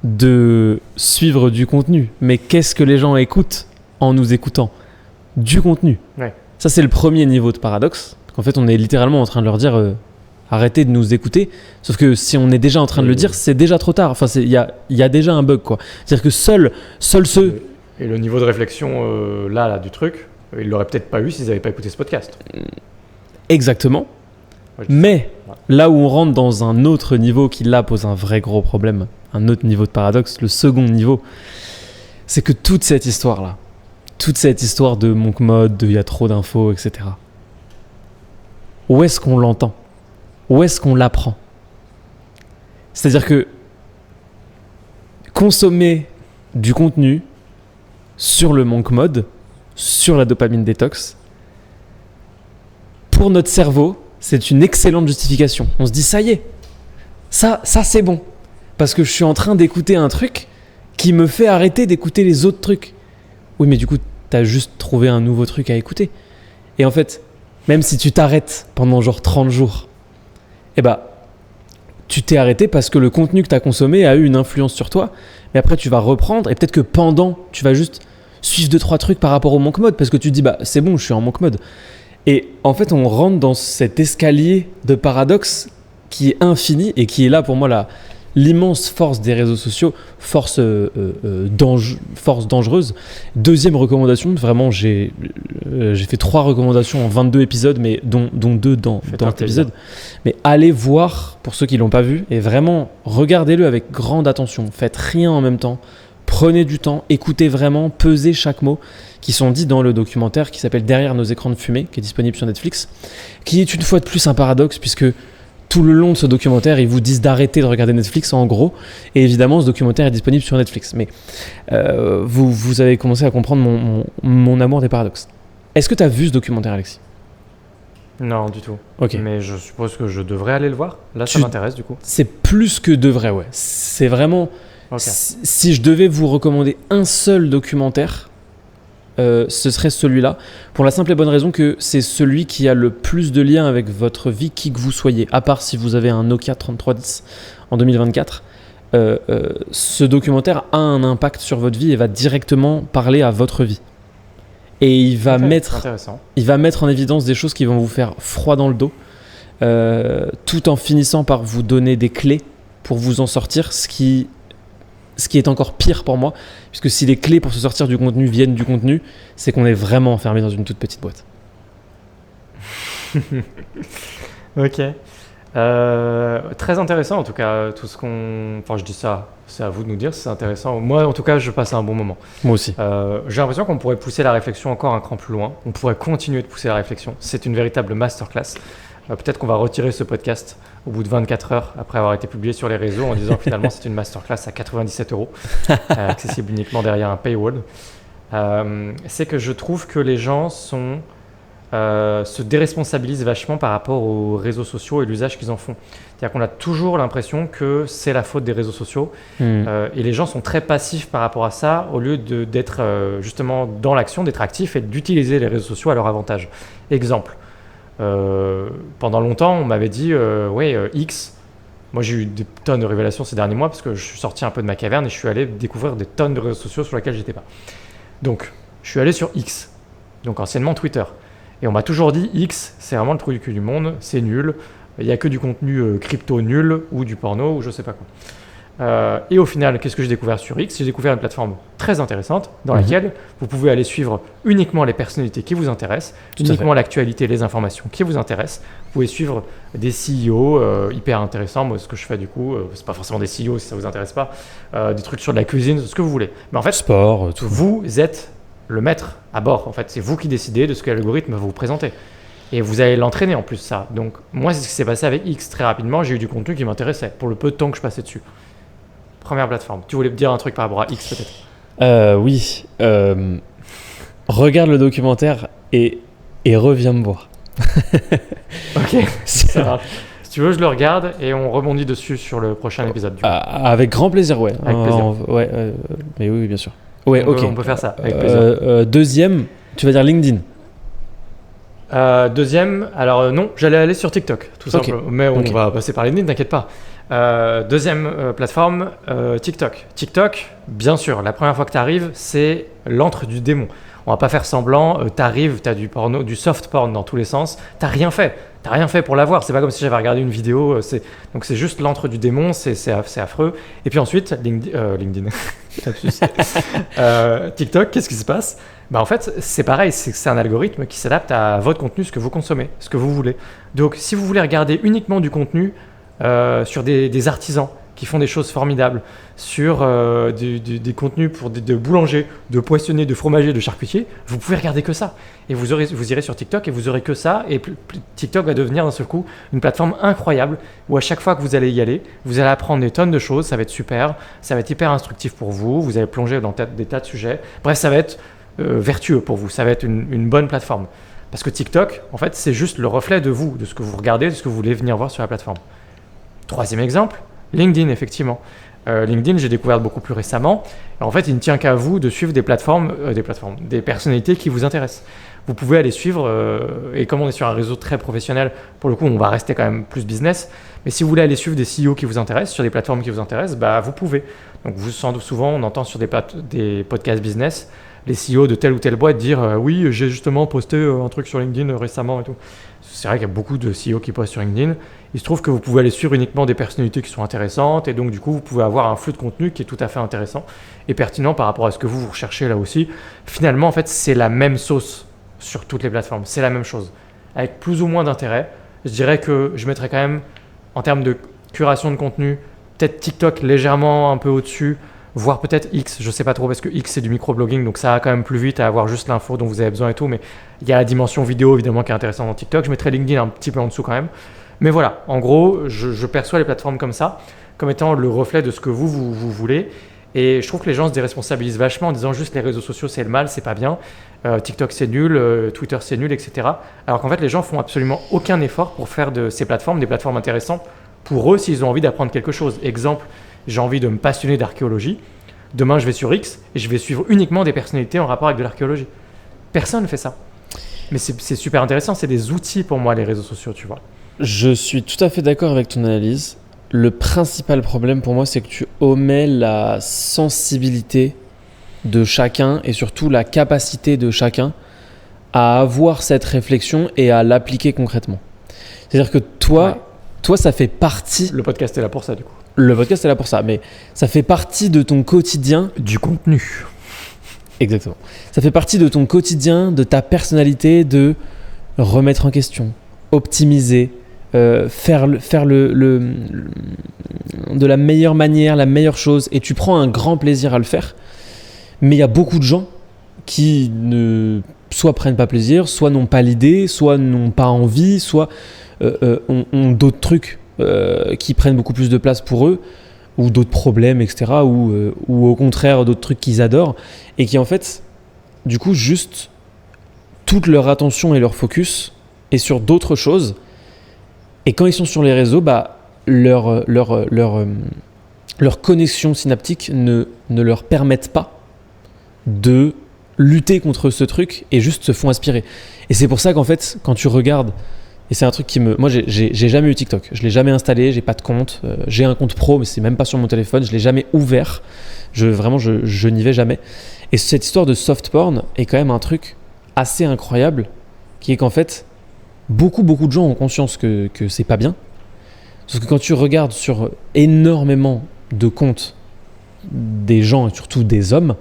de suivre du contenu. Mais qu'est-ce que les gens écoutent en nous écoutant? Du contenu. Ouais. Ça, c'est le premier niveau de paradoxe. En fait, on est littéralement en train de leur dire arrêtez de nous écouter. Sauf que si on est déjà en train de le dire, c'est déjà trop tard. Enfin, il y a déjà un bug, quoi. C'est-à-dire que seuls ceux... Et le niveau de réflexion là, du truc, ils l'auraient peut-être pas eu s'ils n'avaient pas écouté ce podcast. Exactement. Ouais, mais là où on rentre dans un autre niveau qui là pose un vrai gros problème, un autre niveau de paradoxe, le second niveau, c'est que toute cette histoire-là, toute cette histoire de monk mode, de il y a trop d'infos, etc. Où est-ce qu'on l'entend? Où est-ce qu'on l'apprend? C'est-à-dire que consommer du contenu sur le monk mode, sur la dopamine détox, pour notre cerveau, c'est une excellente justification. On se dit ça y est, ça c'est bon, parce que je suis en train d'écouter un truc qui me fait arrêter d'écouter les autres trucs. Oui, mais du coup, t'as juste trouvé un nouveau truc à écouter. Et en fait, même si tu t'arrêtes pendant genre 30 jours, tu t'es arrêté parce que le contenu que tu as consommé a eu une influence sur toi, mais après tu vas reprendre et peut-être que pendant, tu vas juste suivre 2-3 trucs par rapport au monk mode parce que tu te dis c'est bon, je suis en monk mode. Et en fait, on rentre dans cet escalier de paradoxe qui est infini et qui est là pour moi l'immense force des réseaux sociaux, force dangereuse. Deuxième recommandation, vraiment, j'ai fait 3 recommandations en 22 épisodes, mais dont 2 dans cet épisode. Mais allez voir, pour ceux qui ne l'ont pas vu, et vraiment, regardez-le avec grande attention. Faites rien en même temps. Prenez du temps, écoutez vraiment, pesez chaque mot qui sont dits dans le documentaire qui s'appelle Derrière nos écrans de fumée, qui est disponible sur Netflix, qui est une fois de plus un paradoxe puisque tout le long de ce documentaire, ils vous disent d'arrêter de regarder Netflix en gros, et évidemment ce documentaire est disponible sur Netflix. Mais vous avez commencé à comprendre mon amour des paradoxes. Est-ce que tu as vu ce documentaire, Alexis ? Non, du tout. Ok. Mais je suppose que je devrais aller le voir. Là, ça m'intéresse du coup. C'est plus que de vrai, ouais. C'est vraiment... Ok. Si je devais vous recommander un seul documentaire, ce serait celui-là, pour la simple et bonne raison que c'est celui qui a le plus de lien avec votre vie, qui que vous soyez, à part si vous avez un Nokia 3310 en 2024. Ce documentaire a un impact sur votre vie et va directement parler à votre vie. Et il va mettre en évidence des choses qui vont vous faire froid dans le dos, tout en finissant par vous donner des clés pour vous en sortir, ce qui est encore pire pour moi, puisque si les clés pour se sortir du contenu viennent du contenu, c'est qu'on est vraiment enfermé dans une toute petite boîte. Ok. Très intéressant en tout cas, tout ce qu'on... Enfin, je dis ça, c'est à vous de nous dire si c'est intéressant. Moi, en tout cas, je passe un bon moment. Moi aussi. J'ai l'impression qu'on pourrait pousser la réflexion encore un cran plus loin. On pourrait continuer de pousser la réflexion. C'est une véritable masterclass. Peut-être qu'on va retirer ce podcast au bout de 24 heures après avoir été publié sur les réseaux en disant finalement c'est une masterclass à 97 €, accessible uniquement derrière un paywall. C'est que je trouve que les gens se déresponsabilisent vachement par rapport aux réseaux sociaux et l'usage qu'ils en font. C'est-à-dire qu'on a toujours l'impression que c'est la faute des réseaux sociaux et les gens sont très passifs par rapport à ça au lieu d'être justement dans l'action, d'être actifs et d'utiliser les réseaux sociaux à leur avantage. Exemple. Pendant longtemps, on m'avait dit X. Moi, j'ai eu des tonnes de révélations ces derniers mois parce que je suis sorti un peu de ma caverne et je suis allé découvrir des tonnes de réseaux sociaux sur lesquels j'étais pas. Donc, je suis allé sur X, donc anciennement Twitter. Et on m'a toujours dit X, c'est vraiment le trou du cul du monde, c'est nul, il n'y a que du contenu crypto nul ou du porno ou je sais pas quoi. Et au final, qu'est-ce que j'ai découvert sur X ? J'ai découvert une plateforme très intéressante dans laquelle vous pouvez aller suivre uniquement les personnalités qui vous intéressent, uniquement l'actualité, les informations qui vous intéressent. Vous pouvez suivre des CEO hyper intéressants. Moi, ce que je fais du coup, c'est pas forcément des CEO si ça vous intéresse pas, des trucs sur de la cuisine, ce que vous voulez. Mais en fait, sport, tout. Vous êtes le maître à bord. En fait, c'est vous qui décidez de ce que l'algorithme va vous présenter. Et vous allez l'entraîner en plus ça. Donc moi, c'est ce qui s'est passé avec X. Très rapidement, j'ai eu du contenu qui m'intéressait pour le peu de temps que je passais dessus. Première plateforme. Tu voulais me dire un truc par rapport à X peut-être ? Oui. Regarde le documentaire et reviens me voir. Ok, ça marche. Si tu veux, je le regarde et on rebondit dessus sur le prochain épisode. Avec grand plaisir, ouais. Avec plaisir. Mais oui, bien sûr. Ouais, On peut faire ça, avec plaisir. Deuxième, tu vas dire LinkedIn. Deuxième, alors non, j'allais aller sur TikTok, tout simplement. Mais on va passer par LinkedIn, t'inquiète pas. Deuxième plateforme, TikTok. TikTok, bien sûr, la première fois que tu arrives, c'est l'antre du démon. On va pas faire semblant, t'arrives, t'as du porno, du soft porn dans tous les sens, t'as rien fait pour l'avoir. C'est pas comme si j'avais regardé une vidéo. Donc c'est juste l'antre du démon, c'est affreux. Et puis ensuite, LinkedIn, TikTok, qu'est-ce qui se passe ? En fait, c'est pareil, c'est un algorithme qui s'adapte à votre contenu, ce que vous consommez, ce que vous voulez. Donc si vous voulez regarder uniquement du contenu sur des artisans qui font des choses formidables, sur des contenus pour de boulangers, de poissonniers, de fromagers, de charcutiers, vous pouvez regarder que ça. Et vous irez sur TikTok et vous aurez que ça. Et TikTok va devenir d'un seul coup une plateforme incroyable où à chaque fois que vous allez y aller, vous allez apprendre des tonnes de choses, ça va être super, ça va être hyper instructif pour vous, vous allez plonger dans des tas de sujets. Bref, ça va être vertueux pour vous, ça va être une bonne plateforme. Parce que TikTok, en fait, c'est juste le reflet de vous, de ce que vous regardez, de ce que vous voulez venir voir sur la plateforme. Troisième exemple, LinkedIn, effectivement. LinkedIn, j'ai découvert beaucoup plus récemment. En fait, il ne tient qu'à vous de suivre des personnalités qui vous intéressent. Vous pouvez aller suivre, et comme on est sur un réseau très professionnel, pour le coup, on va rester quand même plus business. Mais si vous voulez aller suivre des CEO qui vous intéressent, sur des plateformes qui vous intéressent, vous pouvez. Donc, souvent, on entend sur des podcasts business les CEO de telle ou telle boîte dire oui, j'ai justement posté un truc sur LinkedIn récemment et tout. C'est vrai qu'il y a beaucoup de CEO qui postent sur LinkedIn. Il se trouve que vous pouvez aller suivre uniquement des personnalités qui sont intéressantes et donc du coup vous pouvez avoir un flux de contenu qui est tout à fait intéressant et pertinent par rapport à ce que vous recherchez là aussi. Finalement en fait c'est la même sauce sur toutes les plateformes, c'est la même chose avec plus ou moins d'intérêt. Je dirais que je mettrais quand même en termes de curation de contenu peut-être TikTok légèrement un peu au-dessus, voire peut-être X, je sais pas trop parce que X c'est du microblogging donc ça va quand même plus vite à avoir juste l'info dont vous avez besoin et tout, mais il y a la dimension vidéo évidemment qui est intéressante dans TikTok. Je mettrais LinkedIn un petit peu en dessous quand même. Mais voilà, en gros, je perçois les plateformes comme ça, comme étant le reflet de ce que vous voulez. Et je trouve que les gens se déresponsabilisent vachement en disant juste les réseaux sociaux c'est le mal, c'est pas bien, TikTok c'est nul, Twitter c'est nul, etc. Alors qu'en fait les gens font absolument aucun effort pour faire de ces plateformes des plateformes intéressantes pour eux s'ils ont envie d'apprendre quelque chose. Exemple, j'ai envie de me passionner d'archéologie, demain je vais sur X et je vais suivre uniquement des personnalités en rapport avec de l'archéologie. Personne ne fait ça. Mais c'est super intéressant, c'est des outils pour moi les réseaux sociaux, tu vois. Je suis tout à fait d'accord avec ton analyse. Le principal problème pour moi, c'est que tu omets la sensibilité de chacun et surtout la capacité de chacun à avoir cette réflexion et à l'appliquer concrètement. C'est-à-dire que toi, ça fait partie... Le podcast est là pour ça, du coup. Le podcast est là pour ça, mais ça fait partie de ton quotidien. Du contenu. Exactement. Ça fait partie de ton quotidien, de ta personnalité, de remettre en question, optimiser, faire de la meilleure manière, la meilleure chose, et tu prends un grand plaisir à le faire. Mais il y a beaucoup de gens qui ne soit prennent pas plaisir, soit n'ont pas l'idée, soit n'ont pas envie, soit ont d'autres trucs qui prennent beaucoup plus de place pour eux, ou d'autres problèmes, etc. Ou au contraire d'autres trucs qu'ils adorent, et qui en fait, du coup, juste toute leur attention et leur focus est sur d'autres choses. Et quand ils sont sur les réseaux, leur connexion synaptique ne leur permettent pas de lutter contre ce truc et juste se font aspirer. Et c'est pour ça qu'en fait, quand tu regardes, et c'est un truc qui me... Moi, j'ai jamais eu TikTok. Je l'ai jamais installé, j'ai pas de compte. J'ai un compte pro, mais c'est même pas sur mon téléphone. Je l'ai jamais ouvert. Je n'y vais jamais. Et cette histoire de soft porn est quand même un truc assez incroyable, qui est qu'en fait, beaucoup de gens ont conscience que c'est pas bien. Sauf que quand tu regardes sur énormément de comptes des gens, et surtout des hommes,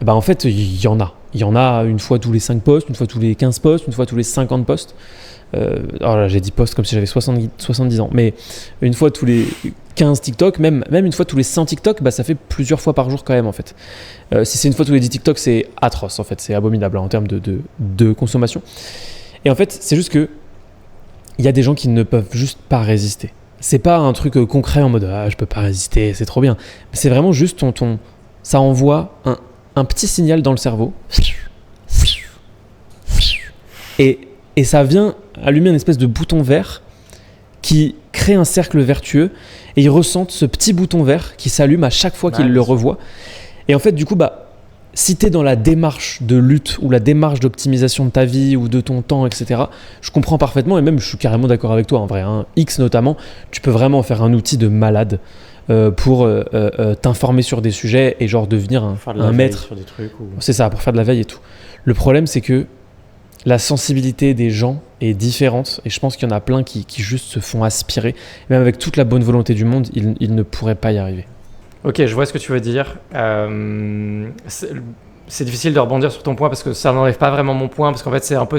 en fait, il y en a. Il y en a une fois tous les 5 posts, une fois tous les 15 posts, une fois tous les 50 posts. Alors là, j'ai dit posts comme si j'avais 70 ans. Mais une fois tous les 15 TikTok, même une fois tous les 100 TikTok, ça fait plusieurs fois par jour quand même en fait. Si c'est une fois tous les 10 TikTok, c'est atroce en fait. C'est abominable en termes de consommation. Et en fait, c'est juste que il y a des gens qui ne peuvent juste pas résister. C'est pas un truc concret en mode je peux pas résister, c'est trop bien. C'est vraiment juste ça envoie un petit signal dans le cerveau. Et ça vient allumer une espèce de bouton vert qui crée un cercle vertueux, et ils ressentent ce petit bouton vert qui s'allume à chaque fois qu'ils le revoient. Et en fait, du coup, si tu es dans la démarche de lutte ou la démarche d'optimisation de ta vie ou de ton temps, etc., je comprends parfaitement, et même je suis carrément d'accord avec toi en vrai. X notamment, tu peux vraiment faire un outil de malade pour t'informer sur des sujets et genre devenir un maître. Sur des trucs ou... C'est ça, pour faire de la veille et tout. Le problème, c'est que la sensibilité des gens est différente, et je pense qu'il y en a plein qui juste se font aspirer. Même avec toute la bonne volonté du monde, ils ne pourraient pas y arriver. Ok, je vois ce que tu veux dire. C'est difficile de rebondir sur ton point parce que ça n'enlève pas vraiment mon point, parce qu'en fait c'est un peu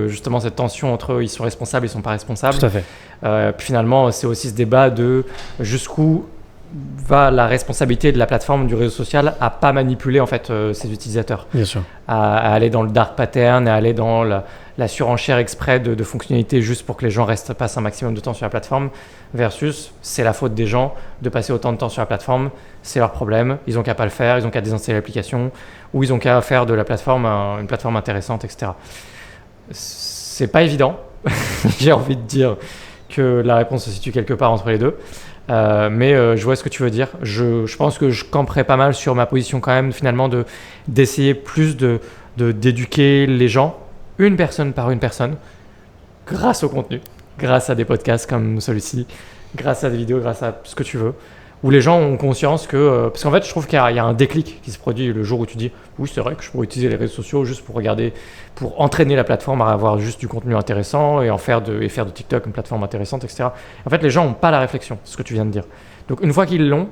justement cette tension entre ils sont responsables, ils sont pas responsables. Tout à fait. Puis finalement c'est aussi ce débat de jusqu'où va la responsabilité de la plateforme, du réseau social, à pas manipuler en fait ses utilisateurs. Bien sûr. À aller dans le dark pattern, à aller dans la surenchère exprès de fonctionnalités juste pour que les gens passent un maximum de temps sur la plateforme, versus c'est la faute des gens de passer autant de temps sur la plateforme, c'est leur problème, ils ont qu'à pas le faire, ils ont qu'à désinstaller l'application, ou ils ont qu'à faire de la plateforme une plateforme intéressante, etc. C'est pas évident, j'ai envie de dire que la réponse se situe quelque part entre les deux. Mais je vois ce que tu veux dire. Je pense que je camperais pas mal sur ma position quand même, finalement, d'essayer plus d'éduquer les gens, une personne par une personne, grâce au contenu, grâce à des podcasts comme celui-ci, grâce à des vidéos, grâce à ce que tu veux, où les gens ont conscience que... parce qu'en fait, je trouve qu'il y a un déclic qui se produit le jour où tu dis « Oui, c'est vrai que je pourrais utiliser les réseaux sociaux juste pour regarder, pour entraîner la plateforme à avoir juste du contenu intéressant et faire de TikTok une plateforme intéressante, etc. » En fait, les gens n'ont pas la réflexion, c'est ce que tu viens de dire. Donc, une fois qu'ils l'ont,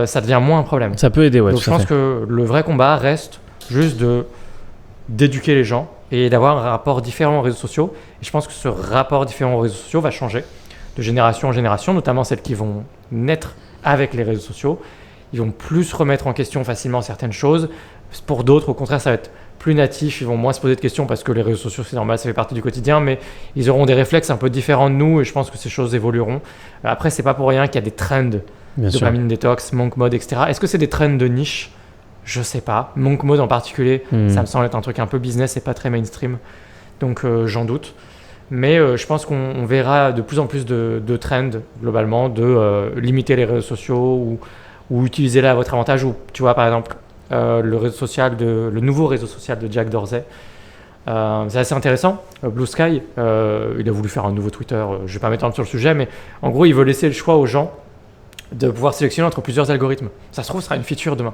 ça devient moins un problème. Ça peut aider, ouais. Donc, je pense que le vrai combat reste juste d'éduquer les gens et d'avoir un rapport différent aux réseaux sociaux. Et je pense que ce rapport différent aux réseaux sociaux va changer de génération en génération, notamment celles qui vont naître avec les réseaux sociaux. Ils vont plus remettre en question facilement certaines choses. Pour d'autres, au contraire, ça va être plus natif. Ils vont moins se poser de questions parce que les réseaux sociaux, c'est normal, ça fait partie du quotidien, mais ils auront des réflexes un peu différents de nous et je pense que ces choses évolueront. Après, c'est pas pour rien qu'il y a des trends, dopamine détox, monk mode, etc. Est-ce que c'est des trends de niche ? Je sais pas. Monk mode en particulier, ça me semble être un truc un peu business et pas très mainstream. Donc j'en doute. Mais je pense qu'on verra de plus en plus de trends globalement, de limiter les réseaux sociaux ou utiliser là à votre avantage. Ou tu vois par exemple le nouveau réseau social de Jack Dorsey. C'est assez intéressant. Blue Sky, il a voulu faire un nouveau Twitter. Je vais pas m'étendre sur le sujet, mais en gros il veut laisser le choix aux gens de pouvoir sélectionner entre plusieurs algorithmes. Ça se trouve, ce sera une feature demain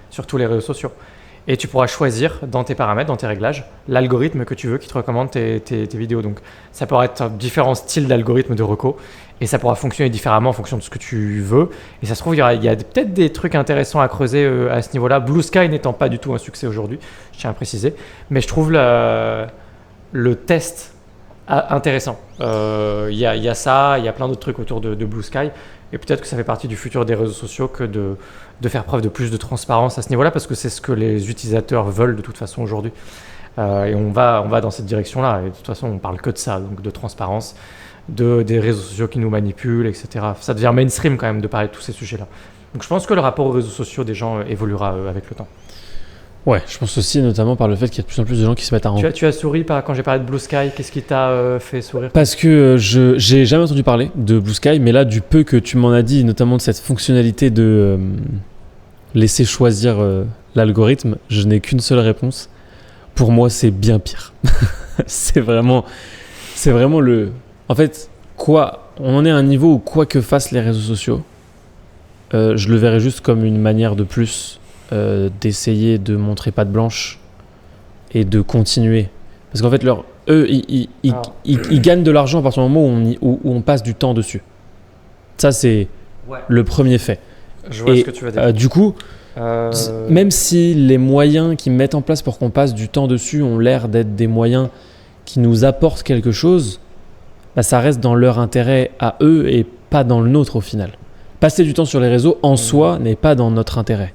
sur tous les réseaux sociaux. Et tu pourras choisir dans tes paramètres, dans tes réglages, l'algorithme que tu veux qui te recommande tes vidéos. Donc ça pourra être différents styles d'algorithmes de reco et ça pourra fonctionner différemment en fonction de ce que tu veux. Et ça se trouve, il y a peut-être des trucs intéressants à creuser à ce niveau-là. Blue Sky n'étant pas du tout un succès aujourd'hui, je tiens à préciser. Mais je trouve le test intéressant. Il y a ça, il y a plein d'autres trucs autour de Blue Sky. Et peut-être que ça fait partie du futur des réseaux sociaux que de faire preuve de plus de transparence à ce niveau-là, parce que c'est ce que les utilisateurs veulent de toute façon aujourd'hui. Et on va dans cette direction-là. Et de toute façon, on parle que de ça, donc de transparence, des réseaux sociaux qui nous manipulent, etc. Ça devient mainstream quand même de parler de tous ces sujets-là. Donc je pense que le rapport aux réseaux sociaux des gens évoluera avec le temps. Ouais, je pense aussi notamment par le fait qu'il y a de plus en plus de gens qui se mettent à rencontrer. Tu as souri quand j'ai parlé de Blue Sky. Qu'est-ce qui t'a fait sourire ? Parce que j'ai jamais entendu parler de Blue Sky, mais là, du peu que tu m'en as dit, notamment de cette fonctionnalité de laisser choisir l'algorithme, je n'ai qu'une seule réponse. Pour moi, c'est bien pire. c'est vraiment le... En fait, on en est à un niveau où quoi que fassent les réseaux sociaux, je le verrais juste comme une manière de plus d'essayer de montrer patte blanche et de continuer. Parce qu'en fait, eux, ils gagnent de l'argent à partir du moment où on passe du temps dessus. Ça, c'est le premier fait. Je vois ce que tu veux dire. Du coup, même si les moyens qu'ils mettent en place pour qu'on passe du temps dessus ont l'air d'être des moyens qui nous apportent quelque chose, bah, ça reste dans leur intérêt à eux et pas dans le nôtre au final. Passer du temps sur les réseaux en soi n'est pas dans notre intérêt.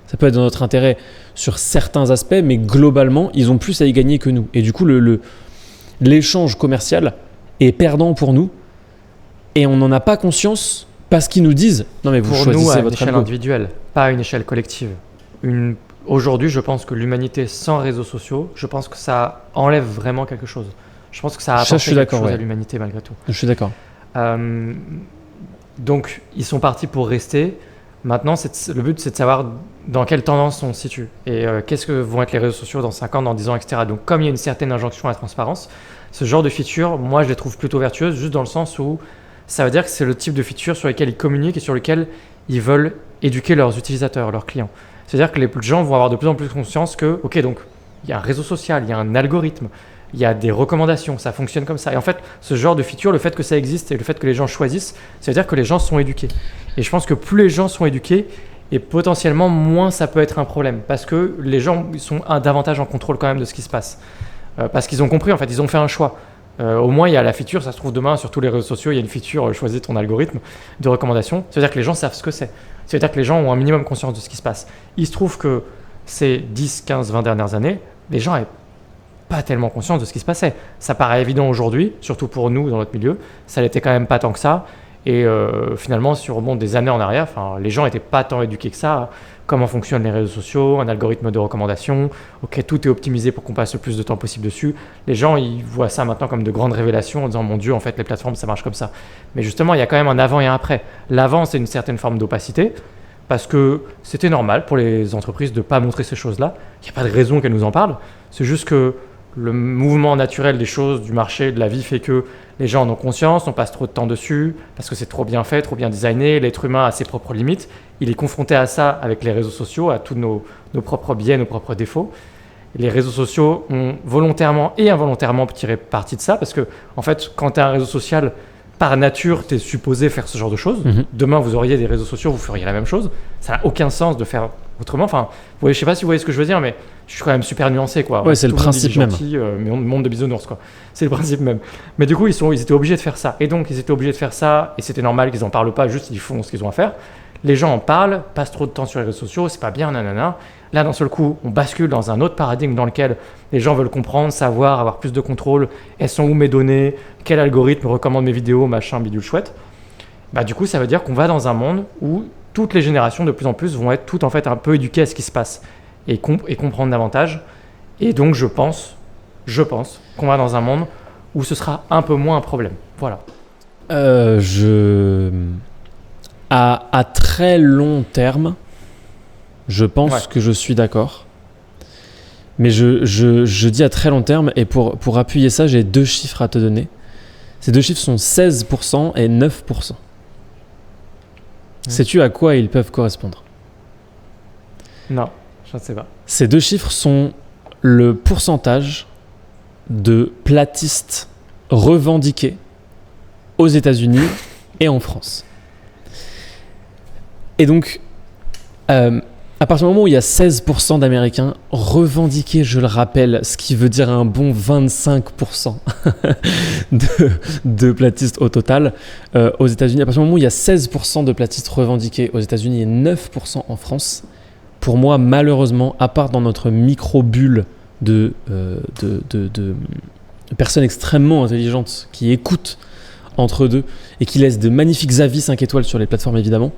Ça peut être dans notre intérêt sur certains aspects, mais globalement, ils ont plus à y gagner que nous. Et du coup, l'échange commercial est perdant pour nous et on n'en a pas conscience parce qu'ils nous disent « Non mais vous pour choisissez nous, à une votre échelle algo. individuelle, pas à une échelle collective. Aujourd'hui, je pense que l'humanité sans réseaux sociaux, je pense que ça enlève vraiment quelque chose. Je pense que ça a apporté quelque chose à l'humanité malgré tout. Je suis d'accord. Donc, ils sont partis pour rester. Maintenant, le but, c'est de savoir dans quelle tendance on se situe et qu'est-ce que vont être les réseaux sociaux dans 5 ans, dans 10 ans, etc. Donc, comme il y a une certaine injonction à la transparence, ce genre de feature, moi, je les trouve plutôt vertueuses, juste dans le sens où ça veut dire que c'est le type de feature sur lesquelles ils communiquent et sur lesquelles ils veulent éduquer leurs utilisateurs, leurs clients. C'est-à-dire que les gens vont avoir de plus en plus conscience que, ok, donc, il y a un réseau social, il y a un algorithme, il y a des recommandations, ça fonctionne comme ça. Et en fait, ce genre de feature, le fait que ça existe et le fait que les gens choisissent, ça veut dire que les gens sont éduqués. Et je pense que plus les gens sont éduqués, et potentiellement moins ça peut être un problème. Parce que les gens sont davantage en contrôle quand même de ce qui se passe. Parce qu'ils ont compris, en fait, ils ont fait un choix. Au moins, il y a la feature, ça se trouve demain sur tous les réseaux sociaux, il y a une feature, choisis ton algorithme de recommandation. Ça veut dire que les gens savent ce que c'est. Ça veut dire que les gens ont un minimum conscience de ce qui se passe. Il se trouve que ces 10, 15, 20 dernières années, les gens n'avaient pas tellement conscience de ce qui se passait. Ça paraît évident aujourd'hui, surtout pour nous dans notre milieu. Ça l'était quand même pas tant que ça. Et finalement, si on remonte des années en arrière, les gens n'étaient pas tant éduqués que ça. À comment fonctionnent les réseaux sociaux, un algorithme de recommandation. Ok, tout est optimisé pour qu'on passe le plus de temps possible dessus. Les gens, ils voient ça maintenant comme de grandes révélations en disant « Mon Dieu, en fait, les plateformes, ça marche comme ça ». Mais justement, il y a quand même un avant et un après. L'avant, c'est une certaine forme d'opacité parce que c'était normal pour les entreprises de ne pas montrer ces choses-là. Il n'y a pas de raison qu'elles nous en parlent. C'est juste que le mouvement naturel des choses, du marché, de la vie fait que les gens en ont conscience, on passe trop de temps dessus, parce que c'est trop bien fait, trop bien designé, l'être humain a ses propres limites, il est confronté à ça avec les réseaux sociaux, à tous nos propres biais, nos propres défauts. Les réseaux sociaux ont volontairement et involontairement tiré parti de ça, parce que en fait, quand tu as un réseau social, par nature, tu es supposé faire ce genre de choses. Demain, vous auriez des réseaux sociaux, vous feriez la même chose. Ça n'a aucun sens de faire autrement. Enfin, je ne sais pas si vous voyez ce que je veux dire, mais je suis quand même super nuancé, quoi. Ouais, c'est le principe même. Mais on monde de bisounours, quoi. C'est le principe même. Mais du coup, ils étaient obligés de faire ça. Et donc, ils étaient obligés de faire ça, et c'était normal qu'ils n'en parlent pas, juste ils font ce qu'ils ont à faire. Les gens en parlent, passent trop de temps sur les réseaux sociaux, c'est pas bien, nanana. Là, d'un seul coup, on bascule dans un autre paradigme dans lequel les gens veulent comprendre, savoir, avoir plus de contrôle. Elles sont où mes données? Quel algorithme recommande mes vidéos? Machin, bidule chouette. Bah, du coup, ça veut dire qu'on va dans un monde où toutes les générations, de plus en plus, vont être toutes en fait un peu éduquées à ce qui se passe et comprendre davantage. Et donc, je pense qu'on va dans un monde où ce sera un peu moins un problème. Voilà. À très long terme, je pense que je suis d'accord. Mais je dis à très long terme, et pour appuyer ça, j'ai 2 chiffres à te donner. Ces 2 chiffres sont 16% et 9%. Sais-tu à quoi ils peuvent correspondre? Non, je ne sais pas. Ces 2 chiffres sont le pourcentage de platistes revendiqués aux États-Unis et en France. Et donc, à partir du moment où il y a 16% d'Américains revendiqués, je le rappelle, ce qui veut dire un bon 25% de platistes au total aux États-Unis, à partir du moment où il y a 16% de platistes revendiqués aux États-Unis et 9% en France, pour moi, malheureusement, à part dans notre micro-bulle de personnes extrêmement intelligentes qui écoutent entre deux et qui laissent de magnifiques avis 5 étoiles sur les plateformes, évidemment,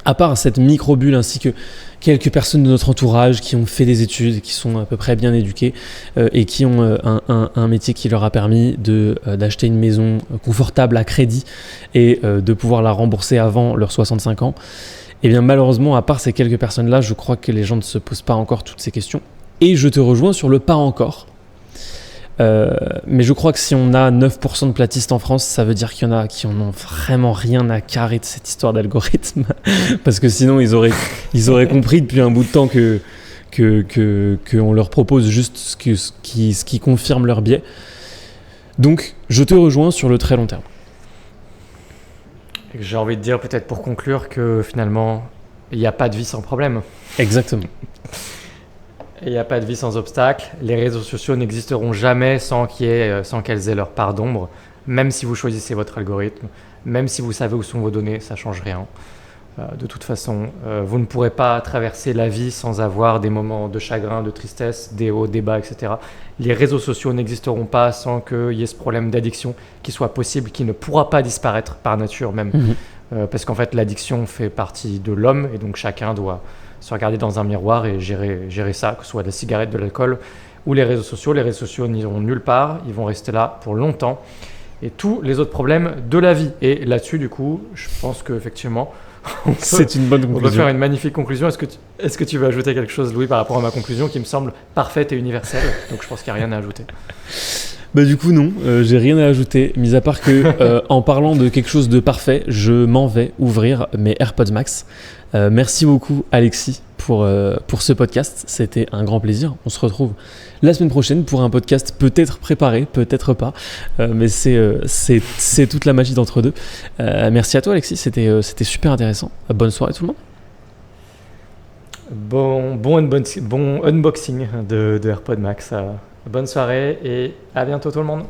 à part cette micro-bulle ainsi que quelques personnes de notre entourage qui ont fait des études, qui sont à peu près bien éduquées et qui ont un métier qui leur a permis d'acheter une maison confortable à crédit et de pouvoir la rembourser avant leurs 65 ans, et bien malheureusement, à part ces quelques personnes-là, je crois que les gens ne se posent pas encore toutes ces questions. Et je te rejoins sur le pas encore. Mais je crois que si on a 9% de platistes en France, ça veut dire qu'il y en a qui en ont vraiment rien à carrer de cette histoire d'algorithme. Parce que sinon, ils auraient compris depuis un bout de temps qu'on leur propose juste ce qui confirme leur biais. Donc, je te rejoins sur le très long terme. J'ai envie de dire peut-être pour conclure que finalement, il n'y a pas de vie sans problème. Exactement. Il n'y a pas de vie sans obstacle. Les réseaux sociaux n'existeront jamais sans qu'elles aient leur part d'ombre. Même si vous choisissez votre algorithme, même si vous savez où sont vos données, ça ne change rien. De toute façon, vous ne pourrez pas traverser la vie sans avoir des moments de chagrin, de tristesse, des hauts, des bas, etc. Les réseaux sociaux n'existeront pas sans qu'il y ait ce problème d'addiction qui soit possible, qui ne pourra pas disparaître par nature même. Parce qu'en fait, l'addiction fait partie de l'homme et donc chacun doit se regarder dans un miroir et gérer ça, que ce soit de la cigarette, de l'alcool ou les réseaux sociaux. Les réseaux sociaux n'iront nulle part, ils vont rester là pour longtemps. Et tous les autres problèmes de la vie. Et là-dessus, du coup, je pense qu'effectivement, c'est une bonne conclusion. On peut faire une magnifique conclusion. Est-ce que tu veux ajouter quelque chose, Louis, par rapport à ma conclusion qui me semble parfaite et universelle? Donc je pense qu'il n'y a rien à ajouter. Bah du coup non, j'ai rien à ajouter, mis à part que en parlant de quelque chose de parfait, je m'en vais ouvrir mes AirPods Max. Merci beaucoup Alexis pour ce podcast, c'était un grand plaisir. On se retrouve la semaine prochaine pour un podcast peut-être préparé, peut-être pas, mais c'est toute la magie d'entre deux. Merci à toi Alexis, c'était super intéressant. Bonne soirée tout le monde. Bon unboxing de AirPods Max. Bonne soirée et à bientôt tout le monde.